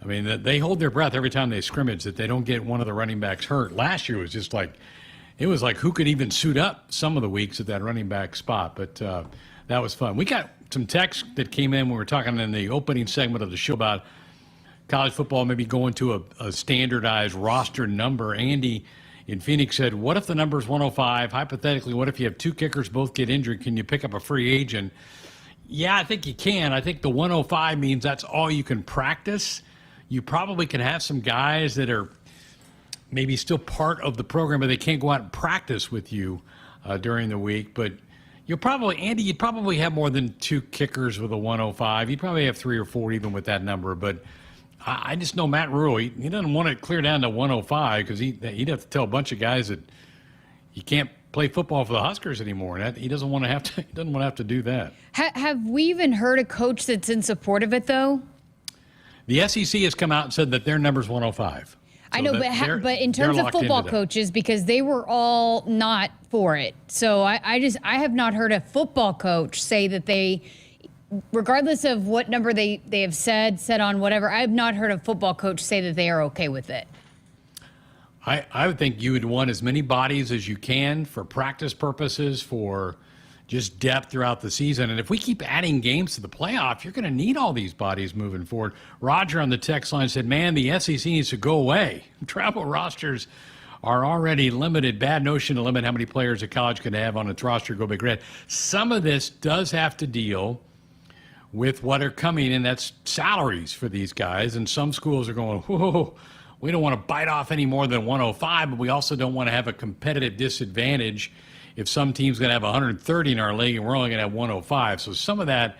Speaker 8: I mean, they hold their breath every time they scrimmage that they don't get one of the running backs hurt. Last year was just like, it was like who could even suit up some of the weeks at that running back spot. But that was fun. We got some texts that came in when we were talking in the opening segment of the show about college football maybe going to a standardized roster number. Andy in Phoenix said, what if the number is 105? Hypothetically, what if you have two kickers both get injured? Can you pick up a free agent? Yeah, I think you can. I think the 105 means that's all you can practice. You probably can have some guys that are maybe still part of the program, but they can't go out and practice with you during the week. But you'd probably have more than two kickers with a 105. You'd probably have 3 or 4 even with that number. But I just know Matt Rule, he doesn't want it clear down to 105 because he'd have to tell a bunch of guys that you can't play football for the Huskers anymore. And he doesn't want to have to do that.
Speaker 9: Have we even heard a coach that's in support of it, though?
Speaker 8: The SEC has come out and said that their number's 105. So
Speaker 9: I know, but in terms of football coaches, because they were all not for it. So I have not heard a football coach say that they, regardless of what number they have said on whatever, I have not heard a football coach say that they are okay with it.
Speaker 8: I would think you would want as many bodies as you can for practice purposes, for just depth throughout the season. And if we keep adding games to the playoff, you're going to need all these bodies moving forward. Roger on the text line said, man, the SEC needs to go away. Travel rosters are already limited. Bad notion to limit how many players a college can have on its roster. Go Big Red. Some of this does have to deal with what are coming, and that's salaries for these guys. And some schools are going, whoa, we don't want to bite off any more than 105, but we also don't want to have a competitive disadvantage if some team's going to have 130 in our league and we're only going to have 105. So some of that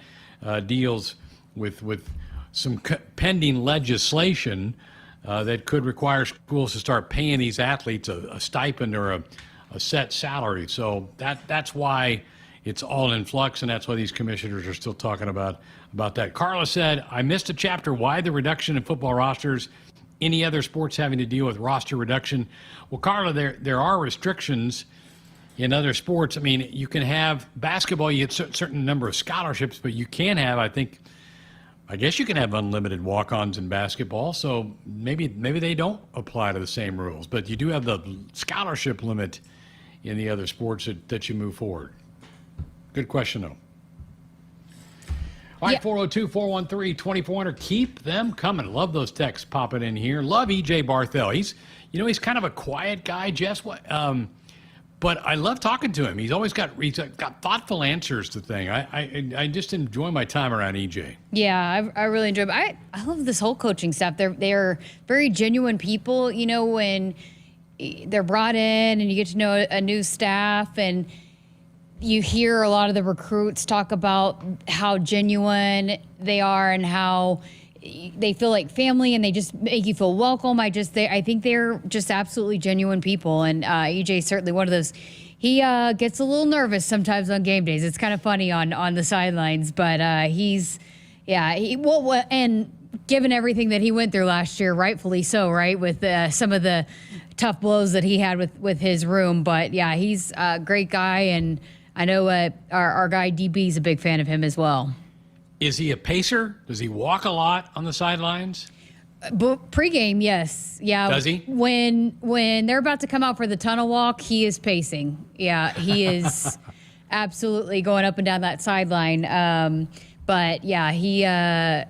Speaker 8: deals with some pending legislation that could require schools to start paying these athletes a stipend or a set salary. So that's why it's all in flux, and that's why these commissioners are still talking about that. Carla said, I missed a chapter. Why the reduction in football rosters? Any other sports having to deal with roster reduction? Well, Carla, there are restrictions in other sports. I mean, you can have basketball, you get a certain number of scholarships, but you can have, I guess you can have unlimited walk-ons in basketball, so maybe they don't apply to the same rules. But you do have the scholarship limit in the other sports that you move forward. Good question, though. All right, 402-413-2400. Keep them coming. Love those texts popping in here. Love EJ Barthel. He's kind of a quiet guy, Jess. But I love talking to him. He's got thoughtful answers to things. I just enjoy my time around EJ.
Speaker 9: Yeah, I really enjoy it. I love this whole coaching staff. They're very genuine people. You know, when they're brought in and you get to know a new staff, and you hear a lot of the recruits talk about how genuine they are and how they feel like family, and they just make you feel welcome. I think they're just absolutely genuine people, and EJ is certainly one of those. He gets a little nervous sometimes on game days. It's kind of funny on the sidelines, but and given everything that he went through last year, rightfully so, right, with some of the tough blows that he had with his room. But yeah, he's a great guy, and I know our guy DB is a big fan of him as well.
Speaker 8: Is he a pacer? Does he walk a lot on the sidelines?
Speaker 9: But pregame, yes. Yeah.
Speaker 8: Does he?
Speaker 9: When they're about to come out for the tunnel walk, he is pacing. Yeah, he is absolutely going up and down that sideline. But yeah,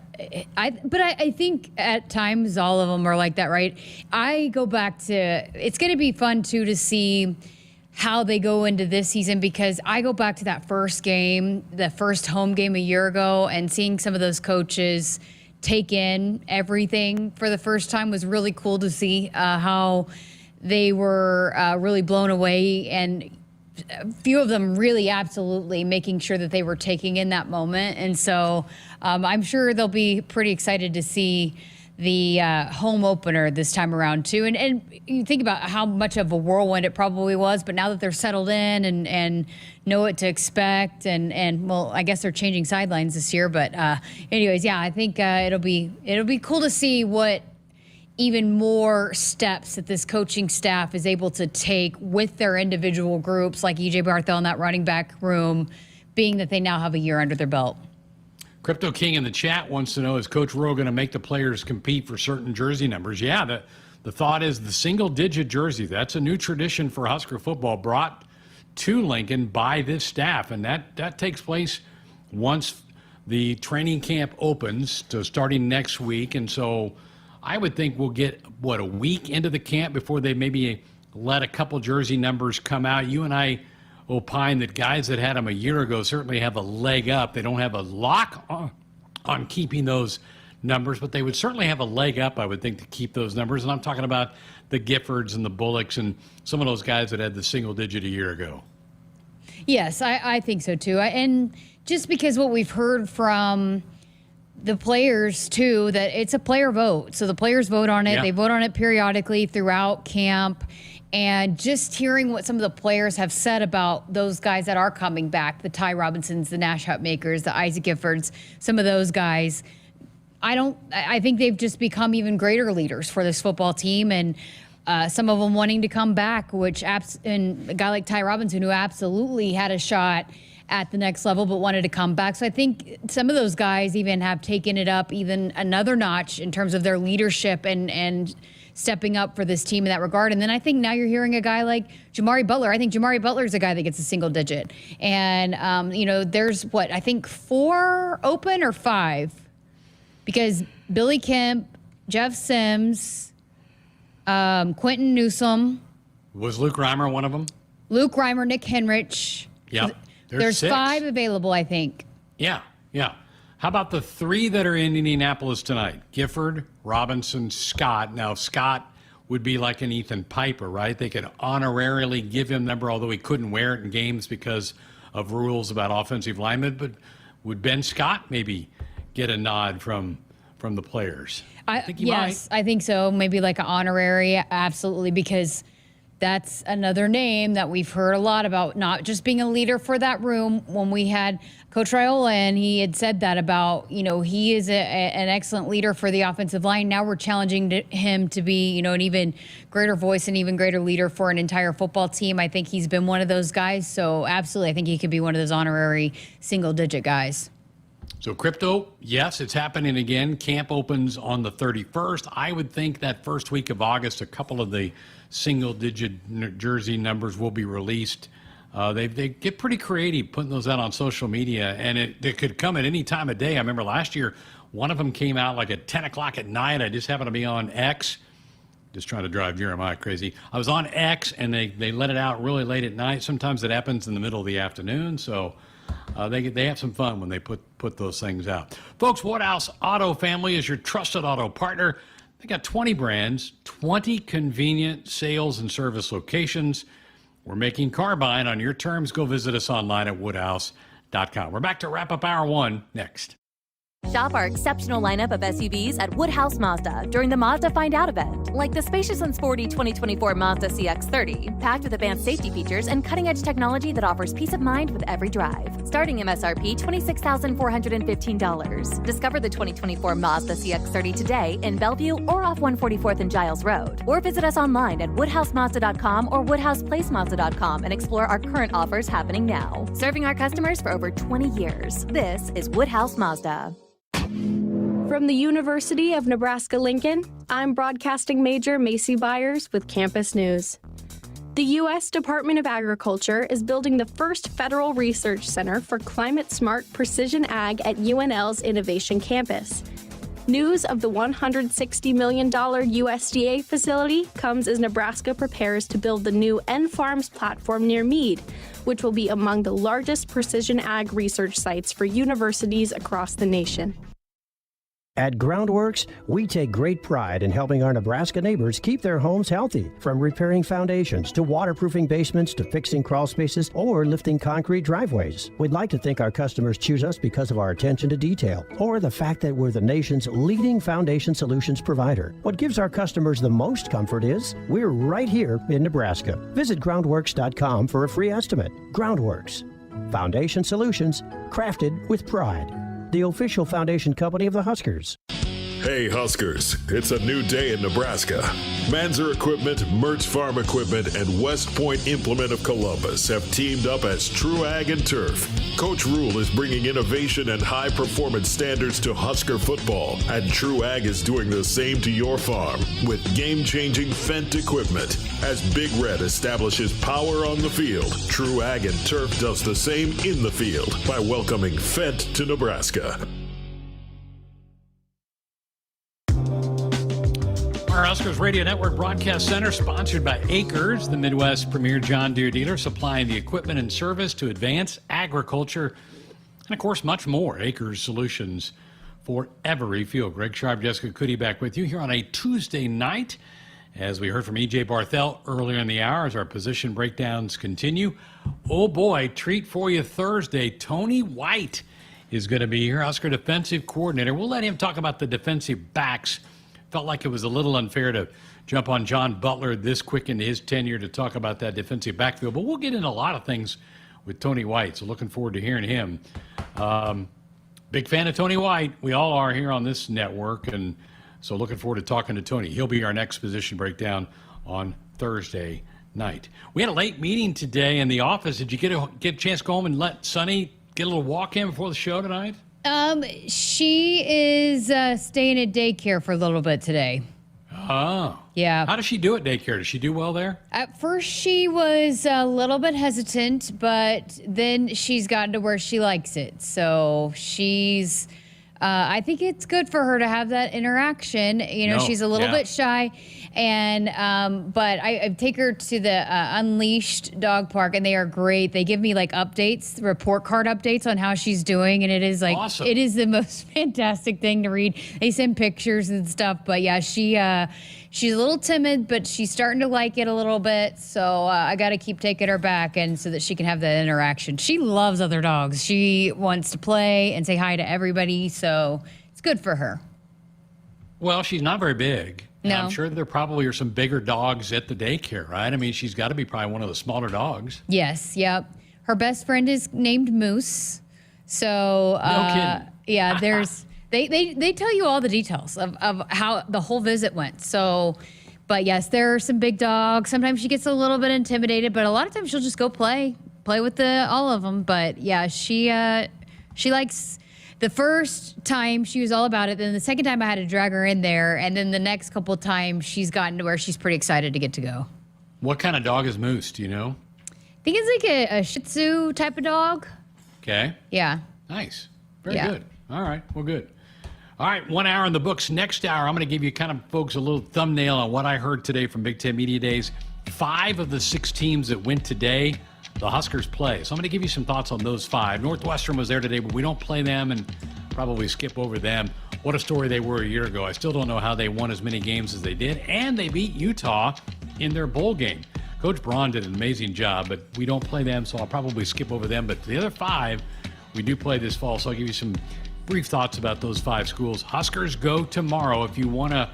Speaker 9: I think at times all of them are like that, right? I go back to, it's going to be fun too to see how they go into this season, because I go back to that first game, the first home game a year ago, and seeing some of those coaches take in everything for the first time. It was really cool to see how they were really blown away, and a few of them really absolutely making sure that they were taking in that moment. And so I'm sure they'll be pretty excited to see the home opener this time around too. And you think about how much of a whirlwind it probably was, but now that they're settled in and know what to expect, and well, I guess they're changing sidelines this year, but anyways, yeah, I think it'll be cool to see what even more steps that this coaching staff is able to take with their individual groups, like EJ Barthel in that running back room, being that they now have a year under their belt.
Speaker 8: Crypto King in the chat wants to know, is Coach Rowe going to make the players compete for certain jersey numbers? Yeah, the thought is the single-digit jersey. That's a new tradition for Husker football brought to Lincoln by this staff, and that takes place once the training camp opens, so starting next week. And so I would think we'll get, a week into the camp before they maybe let a couple jersey numbers come out. You and I opine that guys that had them a year ago certainly have a leg up. They don't have a lock on keeping those numbers, but they would certainly have a leg up, I would think, to keep those numbers. And I'm talking about the Giffords and the Bullocks and some of those guys that had the single digit a year ago.
Speaker 9: Yes, I think so too. And just because what we've heard from the players too, that it's a player vote. So the players vote on it. Yeah. They vote on it periodically throughout camp. And just hearing what some of the players have said about those guys that are coming back, the Ty Robinsons, the Nash Hutmakers, the Isaac Giffords, some of those guys, I think they've just become even greater leaders for this football team. And some of them wanting to come back, and a guy like Ty Robinson, who absolutely had a shot at the next level but wanted to come back. So I think some of those guys even have taken it up even another notch in terms of their leadership and stepping up for this team in that regard. And then I think now you're hearing a guy like Jamari Butler. I think Jamari Butler is a guy that gets a single digit. And, there's I think 4 open or 5, because Billy Kemp, Jeff Sims, Quentin Newsome.
Speaker 8: Was Luke Reimer one of them?
Speaker 9: Luke Reimer, Nick Henrich.
Speaker 8: Yep.
Speaker 9: There's 5 available, I think.
Speaker 8: Yeah. How about the 3 that are in Indianapolis tonight? Gifford, Robinson, Scott. Now, Scott would be like an Ethan Piper, right? They could honorarily give him number, although he couldn't wear it in games because of rules about offensive linemen. But would Ben Scott maybe get a nod from the players? I think he might.
Speaker 9: I think so. Maybe like an honorary, absolutely, because that's another name that we've heard a lot about, not just being a leader for that room. When we had Coach Raiola, and he had said that about, he is an excellent leader for the offensive line. Now we're challenging him to be, an even greater voice and even greater leader for an entire football team. I think he's been one of those guys. So absolutely, I think he could be one of those honorary single-digit guys.
Speaker 8: So crypto, yes, it's happening again. Camp opens on the 31st. I would think that first week of August, a couple of the single-digit jersey numbers will be released. They get pretty creative putting those out on social media, and it could come at any time of day. I remember last year, one of them came out like at 10 o'clock at night. I just happened to be on X, just trying to drive Jeremiah crazy. I was on X, and they let it out really late at night. Sometimes it happens in the middle of the afternoon, so they have some fun when they put those things out. Folks, Woodhouse Auto Family is your trusted auto partner. They got 20 brands, 20 convenient sales and service locations. We're making car buying on your terms. Go visit us online at woodhouse.com. We're back to wrap up hour 1 next.
Speaker 3: Shop our exceptional lineup of SUVs at Woodhouse Mazda during the Mazda Find Out event, like the spacious and sporty 2024 Mazda CX-30, packed with advanced safety features and cutting-edge technology that offers peace of mind with every drive. Starting MSRP $26,415. Discover the 2024 Mazda CX-30 today in Bellevue or off 144th and Giles Road. Or visit us online at woodhousemazda.com or woodhouseplacemazda.com and explore our current offers happening now. Serving our customers for over 20 years. This is Woodhouse Mazda.
Speaker 6: From the University of Nebraska-Lincoln, I'm broadcasting major Macy Byers with Campus News. The U.S. Department of Agriculture is building the first federal research center for climate-smart precision ag at UNL's Innovation Campus. News of the $160 million USDA facility comes as Nebraska prepares to build the new N-Farms platform near Meade, which will be among the largest precision ag research sites for universities across the nation.
Speaker 17: At Groundworks, we take great pride in helping our Nebraska neighbors keep their homes healthy, from repairing foundations to waterproofing basements to fixing crawl spaces or lifting concrete driveways. We'd like to think our customers choose us because of our attention to detail or the fact that we're the nation's leading foundation solutions provider. What gives our customers the most comfort is we're right here in Nebraska. Visit groundworks.com for a free estimate. Groundworks, foundation solutions crafted with pride. The official foundation company of the Huskers.
Speaker 16: Hey Huskers, it's a new day in Nebraska. Manzer Equipment, Mertz Farm Equipment, and West Point Implement of Columbus have teamed up as True Ag and Turf. Coach Rule is bringing innovation and high-performance standards to Husker football, and True Ag is doing the same to your farm with game-changing Fendt equipment. As Big Red establishes power on the field, True Ag and Turf does the same in the field by welcoming Fendt to Nebraska.
Speaker 8: Our Akrs Radio Network Broadcast Center, sponsored by Akrs, the Midwest's premier John Deere dealer, supplying the equipment and service to advance agriculture, and of course, much more. Akrs solutions for every field. Greg Sharpe, Jessica Coody back with you here on a Tuesday night. As we heard from EJ Barthel earlier in the hour, as our position breakdowns continue. Oh boy, treat for you Thursday. Tony White is going to be here, Husker defensive coordinator. We'll let him talk about the defensive backs. Felt like it was a little unfair to jump on John Butler this quick into his tenure to talk about that defensive backfield, but we'll get into a lot of things with Tony White, so looking forward to hearing him. Big fan of Tony White. We all are here on this network, and so looking forward to talking to Tony. He'll be our next position breakdown on Thursday night. We had a late meeting today in the office. Did you get a chance to go home and let Sonny get a little walk in before the show tonight?
Speaker 9: She is staying at daycare for a little bit today.
Speaker 8: Oh.
Speaker 9: Yeah.
Speaker 8: How does she do at daycare? Does she do well there?
Speaker 9: At first, she was a little bit hesitant, but then she's gotten to where she likes it. So she's, I think it's good for her to have that interaction. You know, she's a little bit shy. And, but I take her to the Unleashed Dog Park, and they are great. They give me like updates, report card updates on how she's doing. And it is like, awesome. It is the most fantastic thing to read. They send pictures and stuff, but yeah, she's a little timid, but she's starting to like it a little bit. So I got to keep taking her back, and so that she can have that interaction. She loves other dogs. She wants to play and say hi to everybody. So it's good for her.
Speaker 8: Well, she's not very big.
Speaker 9: No.
Speaker 8: I'm sure there probably are some bigger dogs at the daycare, right? I mean, she's got to be probably one of the smaller dogs.
Speaker 9: Yes, yep. Her best friend is named Moose. So,
Speaker 8: no kidding.
Speaker 9: Yeah, there's they tell you all the details of how the whole visit went. So, but yes, there are some big dogs. Sometimes she gets a little bit intimidated, but a lot of times she'll just go play with all of them. But yeah, she likes. The first time she was all about it. Then the second time I had to drag her in there. And then the next couple of times she's gotten to where she's pretty excited to get to go.
Speaker 8: What kind of dog is Moose? Do you know?
Speaker 9: I think it's like a Shih Tzu type of dog.
Speaker 8: Okay.
Speaker 9: Yeah.
Speaker 8: Nice. Very good. All right. Well, good. All right. 1 hour in the books. Next hour, I'm going to give you kind of folks a little thumbnail on what I heard today from Big Ten Media Days. 5 of the 6 teams that went today, the Huskers play. So I'm going to give you some thoughts on those 5. Northwestern was there today, but we don't play them and probably skip over them. What a story they were a year ago. I still don't know how they won as many games as they did, and they beat Utah in their bowl game. Coach Braun did an amazing job, but we don't play them, so I'll probably skip over them. But the other 5, we do play this fall, so I'll give you some brief thoughts about those 5 schools. Huskers go tomorrow. If you want to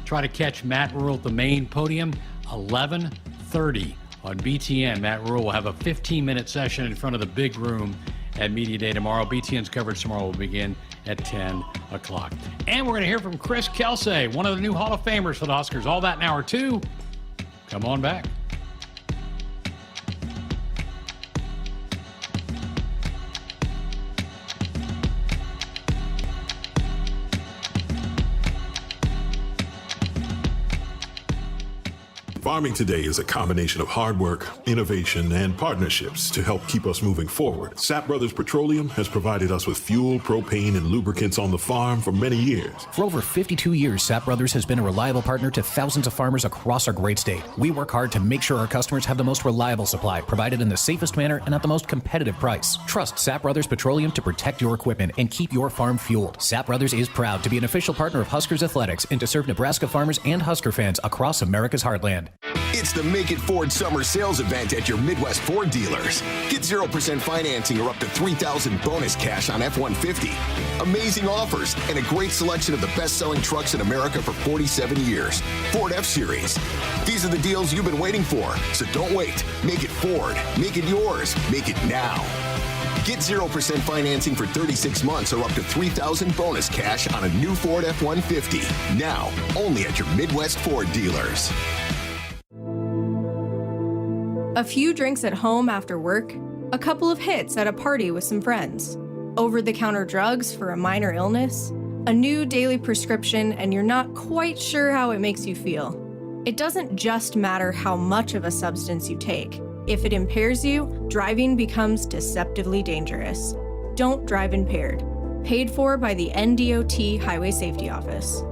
Speaker 8: try to catch Matt Rule at the main podium, 11:30. On BTN, Matt Rule will have a 15-minute session in front of the big room at Media Day tomorrow. BTN's coverage tomorrow will begin at 10 o'clock. And we're going to hear from Chris Kelsay, one of the new Hall of Famers for the Huskers. All that in hour 2. Come on back.
Speaker 16: Farming today is a combination of hard work, innovation, and partnerships to help keep us moving forward. Sapp Brothers Petroleum has provided us with fuel, propane, and lubricants on the farm for many years.
Speaker 18: For over 52 years, Sapp Brothers has been a reliable partner to thousands of farmers across our great state. We work hard to make sure our customers have the most reliable supply, provided in the safest manner and at the most competitive price. Trust Sapp Brothers Petroleum to protect your equipment and keep your farm fueled. Sapp Brothers is proud to be an official partner of Huskers Athletics and to serve Nebraska farmers and Husker fans across America's heartland.
Speaker 1: It's the Make It Ford Summer Sales Event at your Midwest Ford dealers. Get 0% financing or up to $3,000 bonus cash on F-150. Amazing offers and a great selection of the best-selling trucks in America for 47 years. Ford F-Series. These are the deals you've been waiting for, so don't wait. Make it Ford. Make it yours. Make it now. Get 0% financing for 36 months or up to $3,000 bonus cash on a new Ford F-150. Now, only at your Midwest Ford dealers.
Speaker 20: A few drinks at home after work, a couple of hits at a party with some friends, over-the-counter drugs for a minor illness, a new daily prescription, and you're not quite sure how it makes you feel. It doesn't just matter how much of a substance you take. If it impairs you, driving becomes deceptively dangerous. Don't drive impaired. Paid for by the NDOT Highway Safety Office.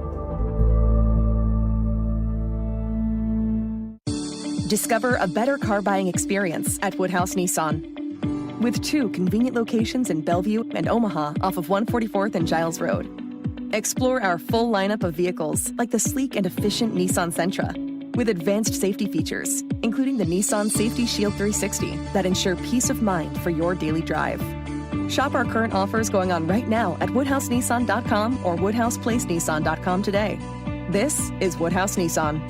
Speaker 2: Discover a better car buying experience at Woodhouse Nissan. With 2 convenient locations in Bellevue and Omaha off of 144th and Giles Road. Explore our full lineup of vehicles like the sleek and efficient Nissan Sentra with advanced safety features, including the Nissan Safety Shield 360 that ensure peace of mind for your daily drive. Shop our current offers going on right now at woodhousenissan.com or woodhouseplacenissan.com today. This is Woodhouse Nissan.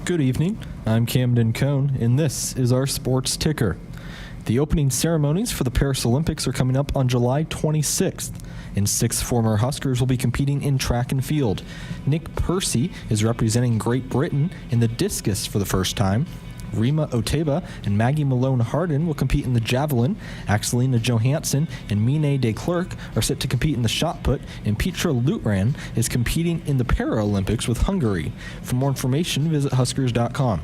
Speaker 4: Good evening, I'm Camden Cohn, and this is our Sports Ticker. The opening ceremonies for the Paris Olympics are coming up on July 26th, and 6 former Huskers will be competing in track and field. Nick Percy is representing Great Britain in the discus for the first time. Rima Oteba and Maggie Malone-Hardin will compete in the javelin. Axelina Johansson and Mine de Klerk are set to compete in the shot put, and Petra Lutran is competing in the Paralympics with Hungary. For more information, visit Huskers.com.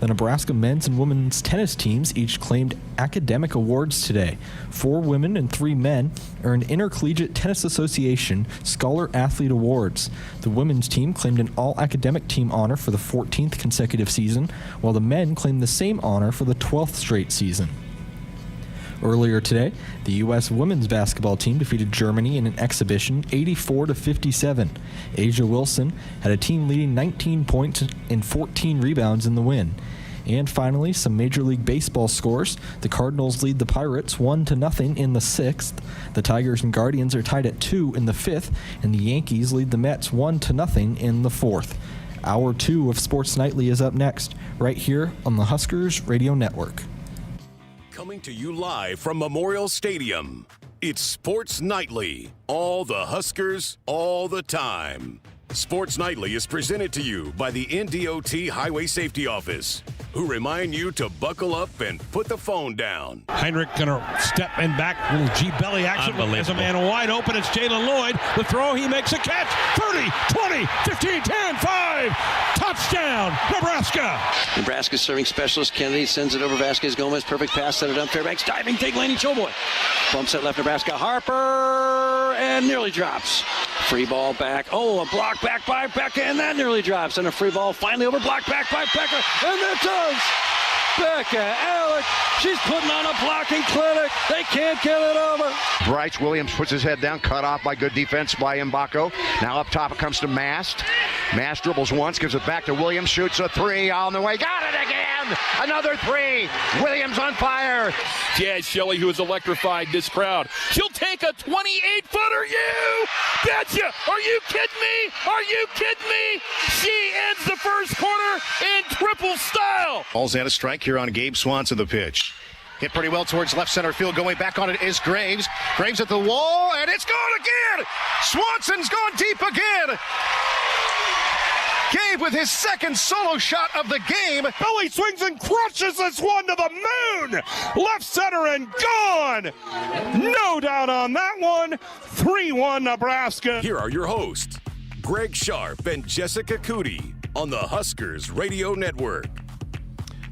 Speaker 4: The Nebraska men's and women's tennis teams each claimed academic awards today. 4 women and 3 men earned Intercollegiate Tennis Association Scholar Athlete Awards. The women's team claimed an all-academic team honor for the 14th consecutive season, while the men claimed the same honor for the 12th straight season. Earlier today, the U.S. women's basketball team defeated Germany in an exhibition 84-57. Asia Wilson had a team-leading 19 points and 14 rebounds in the win. And finally, some Major League Baseball scores. The Cardinals lead the Pirates 1-0 in the 6th. The Tigers and Guardians are tied at 2 in the 5th, and the Yankees lead the Mets 1-0 in the 4th. Hour 2 of Sports Nightly is up next, right here on the Huskers Radio Network.
Speaker 7: Coming to you live from Memorial Stadium, it's Sports Nightly. All the Huskers, all the time. Sports Nightly is presented to you by the NDOT Highway Safety Office, who remind you to buckle up and put the phone down.
Speaker 14: Heinrich gonna step in back, little G belly action as a man wide open. It's Jalen Lloyd. The throw, he makes a catch. 30, 20, 15, 10, 5. Touchdown, Nebraska.
Speaker 15: Nebraska serving specialist Kennedy sends it over Vasquez Gomez. Perfect pass, set it up. Fairbanks diving, take Laney Choboy. Bumps it left Nebraska. Harper and nearly drops. Free ball back. Oh, a block back by Becca, and that nearly drops. And a free ball finally over, block back by Becca, and it does. Becca Alec, she's putting on a blocking clinic. They can't get it over.
Speaker 24: Bryce Williams puts his head down, cut off by good defense by Mbako. Now up top it comes to Mast. Mast dribbles once, gives it back to Williams, shoots a 3 on the way. Got it again! Another 3. Williams on fire.
Speaker 25: Jazz Shelley, who has electrified this crowd. She'll take a 28-footer. You betcha! Are you kidding me? Are you kidding me? She ends the first quarter in triple style.
Speaker 26: Ball's at a strike here on Gabe Swanson, the pitch. Hit pretty well towards left center field. Going back on it is Graves. Graves at the wall, and it's gone again! Swanson's gone deep again! Gabe with his second solo shot of the game.
Speaker 14: Billy swings and crushes this one to the moon. Left center and gone. No doubt on that one. 3-1 Nebraska.
Speaker 7: Here are your hosts, Greg Sharpe and Jessica Coody on the Huskers Radio Network.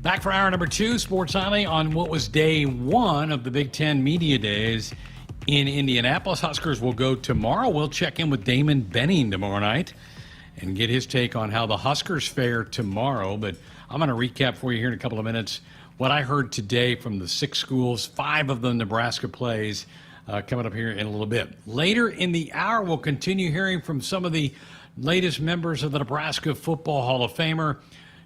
Speaker 8: Back for hour number 2, Sports Nightly, on what was day 1 of the Big Ten Media Days in Indianapolis. Huskers will go tomorrow. We'll check in with Damon Benning tomorrow night and get his take on how the Huskers fare tomorrow. But I'm going to recap for you here in a couple of minutes what I heard today from the 6 schools, 5 of them Nebraska plays, coming up here in a little bit. Later in the hour, we'll continue hearing from some of the latest members of the Nebraska Football Hall of Famer.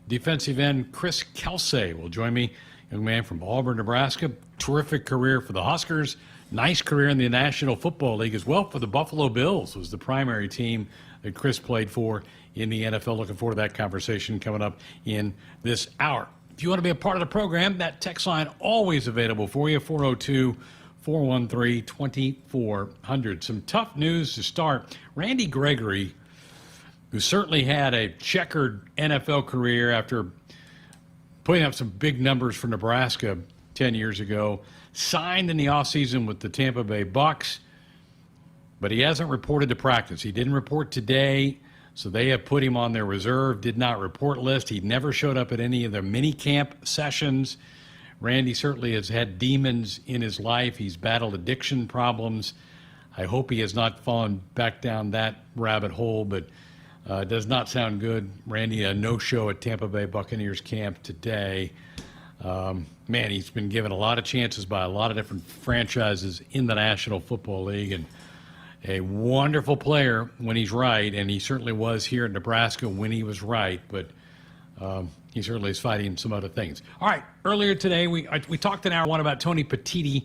Speaker 8: Defensive end Chris Kelsay will join me, young man from Auburn, Nebraska. Terrific career for the Huskers. Nice career in the National Football League as well for the Buffalo Bills, was the primary team that Chris played for in the NFL. Looking forward to that conversation coming up in this hour. If you want to be a part of the program, that text line always available for you, 402-413-2400. Some tough news to start. Randy Gregory, who certainly had a checkered NFL career after putting up some big numbers for Nebraska 10 years ago, signed in the offseason with the Tampa Bay Bucks, but he hasn't reported to practice. He didn't report today, so they have put him on their reserve, did not report list. He never showed up at any of their mini camp sessions. Randy certainly has had demons in his life. He's battled addiction problems. I hope he has not fallen back down that rabbit hole, but it does not sound good. Randy, a no-show at Tampa Bay Buccaneers camp today. Man, he's been given a lot of chances by a lot of different franchises in the National Football League, and a wonderful player when he's right, and he certainly was here in Nebraska when he was right, but he certainly is fighting some other things. All right, earlier today, we talked in hour 1 about Tony Petitti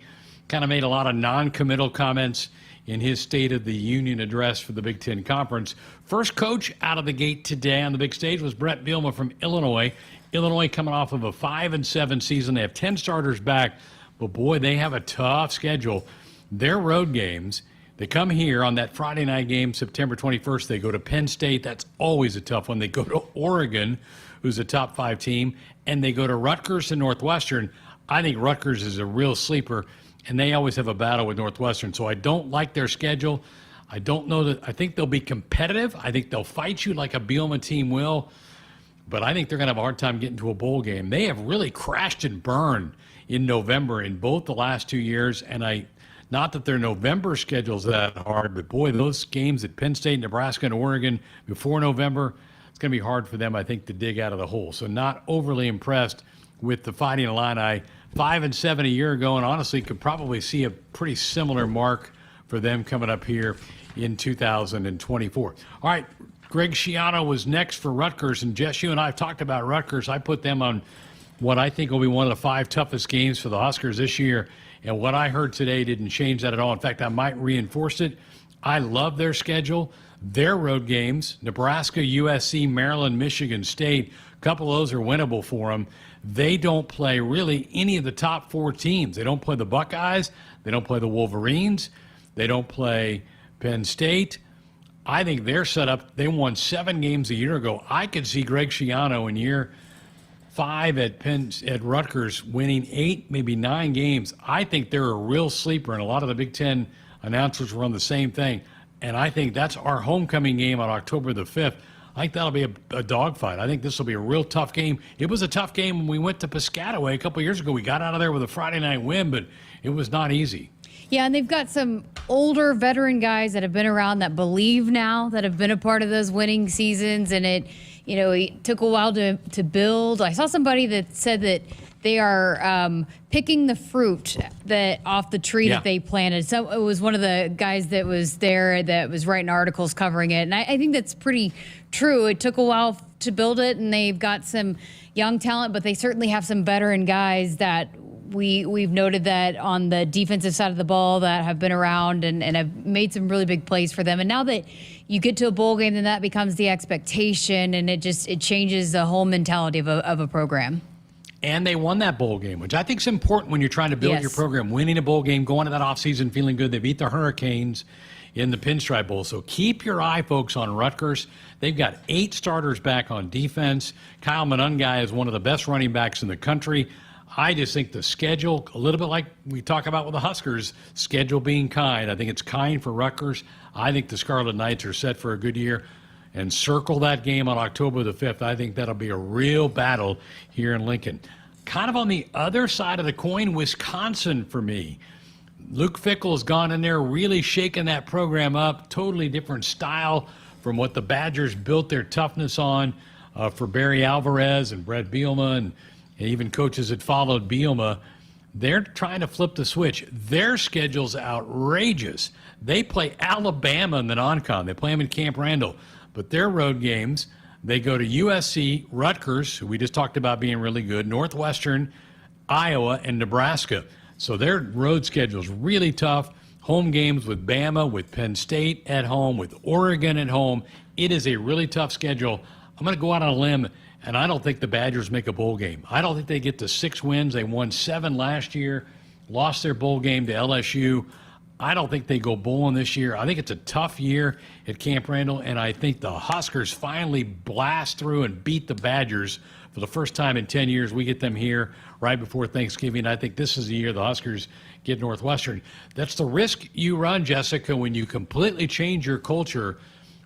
Speaker 8: kind of made a lot of non-committal comments in his State of the Union address for the Big Ten Conference. First coach out of the gate today on the big stage was Brett Bielema from Illinois. Illinois coming off of a 5-7 season. They have 10 starters back, but boy, they have a tough schedule. Their road games, they come here on that Friday night game, September 21st. They go to Penn State. That's always a tough one. They go to Oregon, who's a top 5 team, and they go to Rutgers and Northwestern. I think Rutgers is a real sleeper, and they always have a battle with Northwestern. So I don't like their schedule. I don't know that. I think they'll be competitive. I think they'll fight you like a Bielema team will, but I think they're going to have a hard time getting to a bowl game. They have really crashed and burned in November in both the last 2 years, and not that their November schedule's that hard, but boy, those games at Penn State, Nebraska, and Oregon before November, it's going to be hard for them, I think, to dig out of the hole. So not overly impressed with the Fighting Illini. 5-7 a year ago, and honestly could probably see a pretty similar mark for them coming up here in 2024. All right, Greg Schiano was next for Rutgers, and Jess, you and I have talked about Rutgers. I put them on what I think will be one of the 5 toughest games for the Huskers this year, and what I heard today didn't change that at all. In fact, I might reinforce it. I love their schedule. Their road games, Nebraska, USC, Maryland, Michigan State, a couple of those are winnable for them. They don't play really any of the top 4 teams. They don't play the Buckeyes. They don't play the Wolverines. They don't play Penn State. I think they're set up. They won 7 games a year ago. I could see Greg Schiano in year 5 at Rutgers winning 8, maybe 9 games. I think they're a real sleeper, and a lot of the Big Ten announcers were on the same thing. And I think that's our homecoming game on October the 5th. I think that'll be a dogfight. I think this will be a real tough game. It was a tough game when we went to Piscataway a couple years ago. We got out of there with a Friday night win, but it was not easy.
Speaker 9: Yeah, and they've got some older veteran guys that have been around that believe now, that have been a part of those winning seasons, and it took a while to build. I saw somebody that said that they are picking the fruit that off the tree that they planted. So it was one of the guys that was there that was writing articles covering it. And I think that's pretty true. It took a while to build it, and they've got some young talent, but they certainly have some veteran guys that we've noted that on the defensive side of the ball that have been around and have made some really big plays for them. And now that you get to a bowl game, then that becomes the expectation, and it changes the whole mentality of a program.
Speaker 8: And they won that bowl game, which I think is important when you're trying to build your program. Winning a bowl game, going to that offseason feeling good. They beat the Hurricanes in the Pinstripe Bowl. So keep your eye, folks, on Rutgers. They've got 8 starters back on defense. Kyle Monungai is one of the best running backs in the country. I just think the schedule, a little bit like we talk about with the Huskers, schedule being kind. I think it's kind for Rutgers. I think the Scarlet Knights are set for a good year. And circle that game on October the 5th. I think that'll be a real battle here in Lincoln. Kind of on the other side of the coin, Wisconsin for me. Luke Fickell has gone in there, really shaking that program up. Totally different style from what the Badgers built their toughness on for Barry Alvarez and Brett Bielema and even coaches that followed Bielema. They're trying to flip the switch. Their schedule's outrageous. They play Alabama in the non-con. They play them in Camp Randall. But their road games, they go to USC, Rutgers, who we just talked about being really good, Northwestern, Iowa, and Nebraska. So their road schedule is really tough. Home games with Bama, with Penn State at home, with Oregon at home. It is a really tough schedule. I'm going to go out on a limb, and I don't think the Badgers make a bowl game. I don't think they get to 6 wins. They won 7 last year, lost their bowl game to LSU. I don't think they go bowling this year. I think it's a tough year at Camp Randall, and I think the Huskers finally blast through and beat the Badgers for the first time in 10 years. We get them here right before Thanksgiving. I think this is the year the Huskers get Northwestern. That's the risk you run, Jessica, when you completely change your culture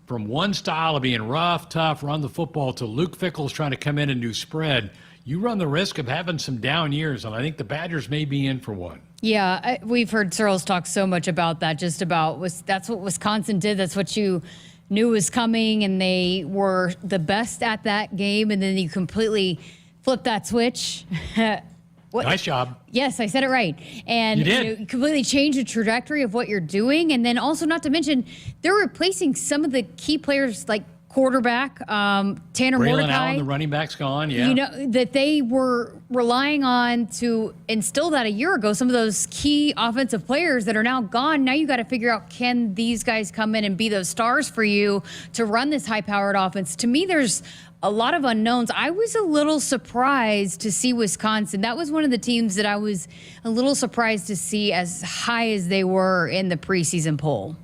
Speaker 8: from one style of being rough, tough, run the football to Luke Fickell's trying to come in and do spread. You run the risk of having some down years, and I think the Badgers may be in for one.
Speaker 9: Yeah, we've heard Searles talk so much about that, that's what Wisconsin did. That's what you knew was coming, and they were the best at that game, and then you completely flipped that switch.
Speaker 8: Nice job.
Speaker 9: Yes, I said it right. And
Speaker 8: you did.
Speaker 9: Completely change the trajectory of what you're doing, and then also not to mention they're replacing some of the key players like quarterback, Tanner
Speaker 8: Braylon
Speaker 9: Mordecai.
Speaker 8: Allen, the running back's gone, yeah.
Speaker 9: You know, that they were relying on to instill that a year ago. Some of those key offensive players that are now gone. Now you got to figure out, can these guys come in and be those stars for you to run this high-powered offense? To me, there's a lot of unknowns. I was a little surprised to see Wisconsin. That was one of the teams that I was a little surprised to see as high as they were in the preseason poll.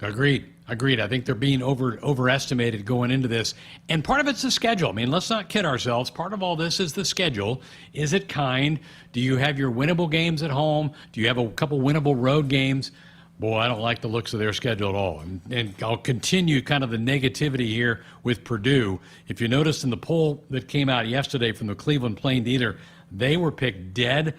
Speaker 8: Agreed. I think they're being overestimated going into this. And part of it's the schedule. I mean, let's not kid ourselves. Part of all this is the schedule. Is it kind? Do you have your winnable games at home? Do you have a couple winnable road games? Boy, I don't like the looks of their schedule at all. And I'll continue kind of the negativity here with Purdue. If you noticed in the poll that came out yesterday from the Cleveland Plain Dealer, they were picked dead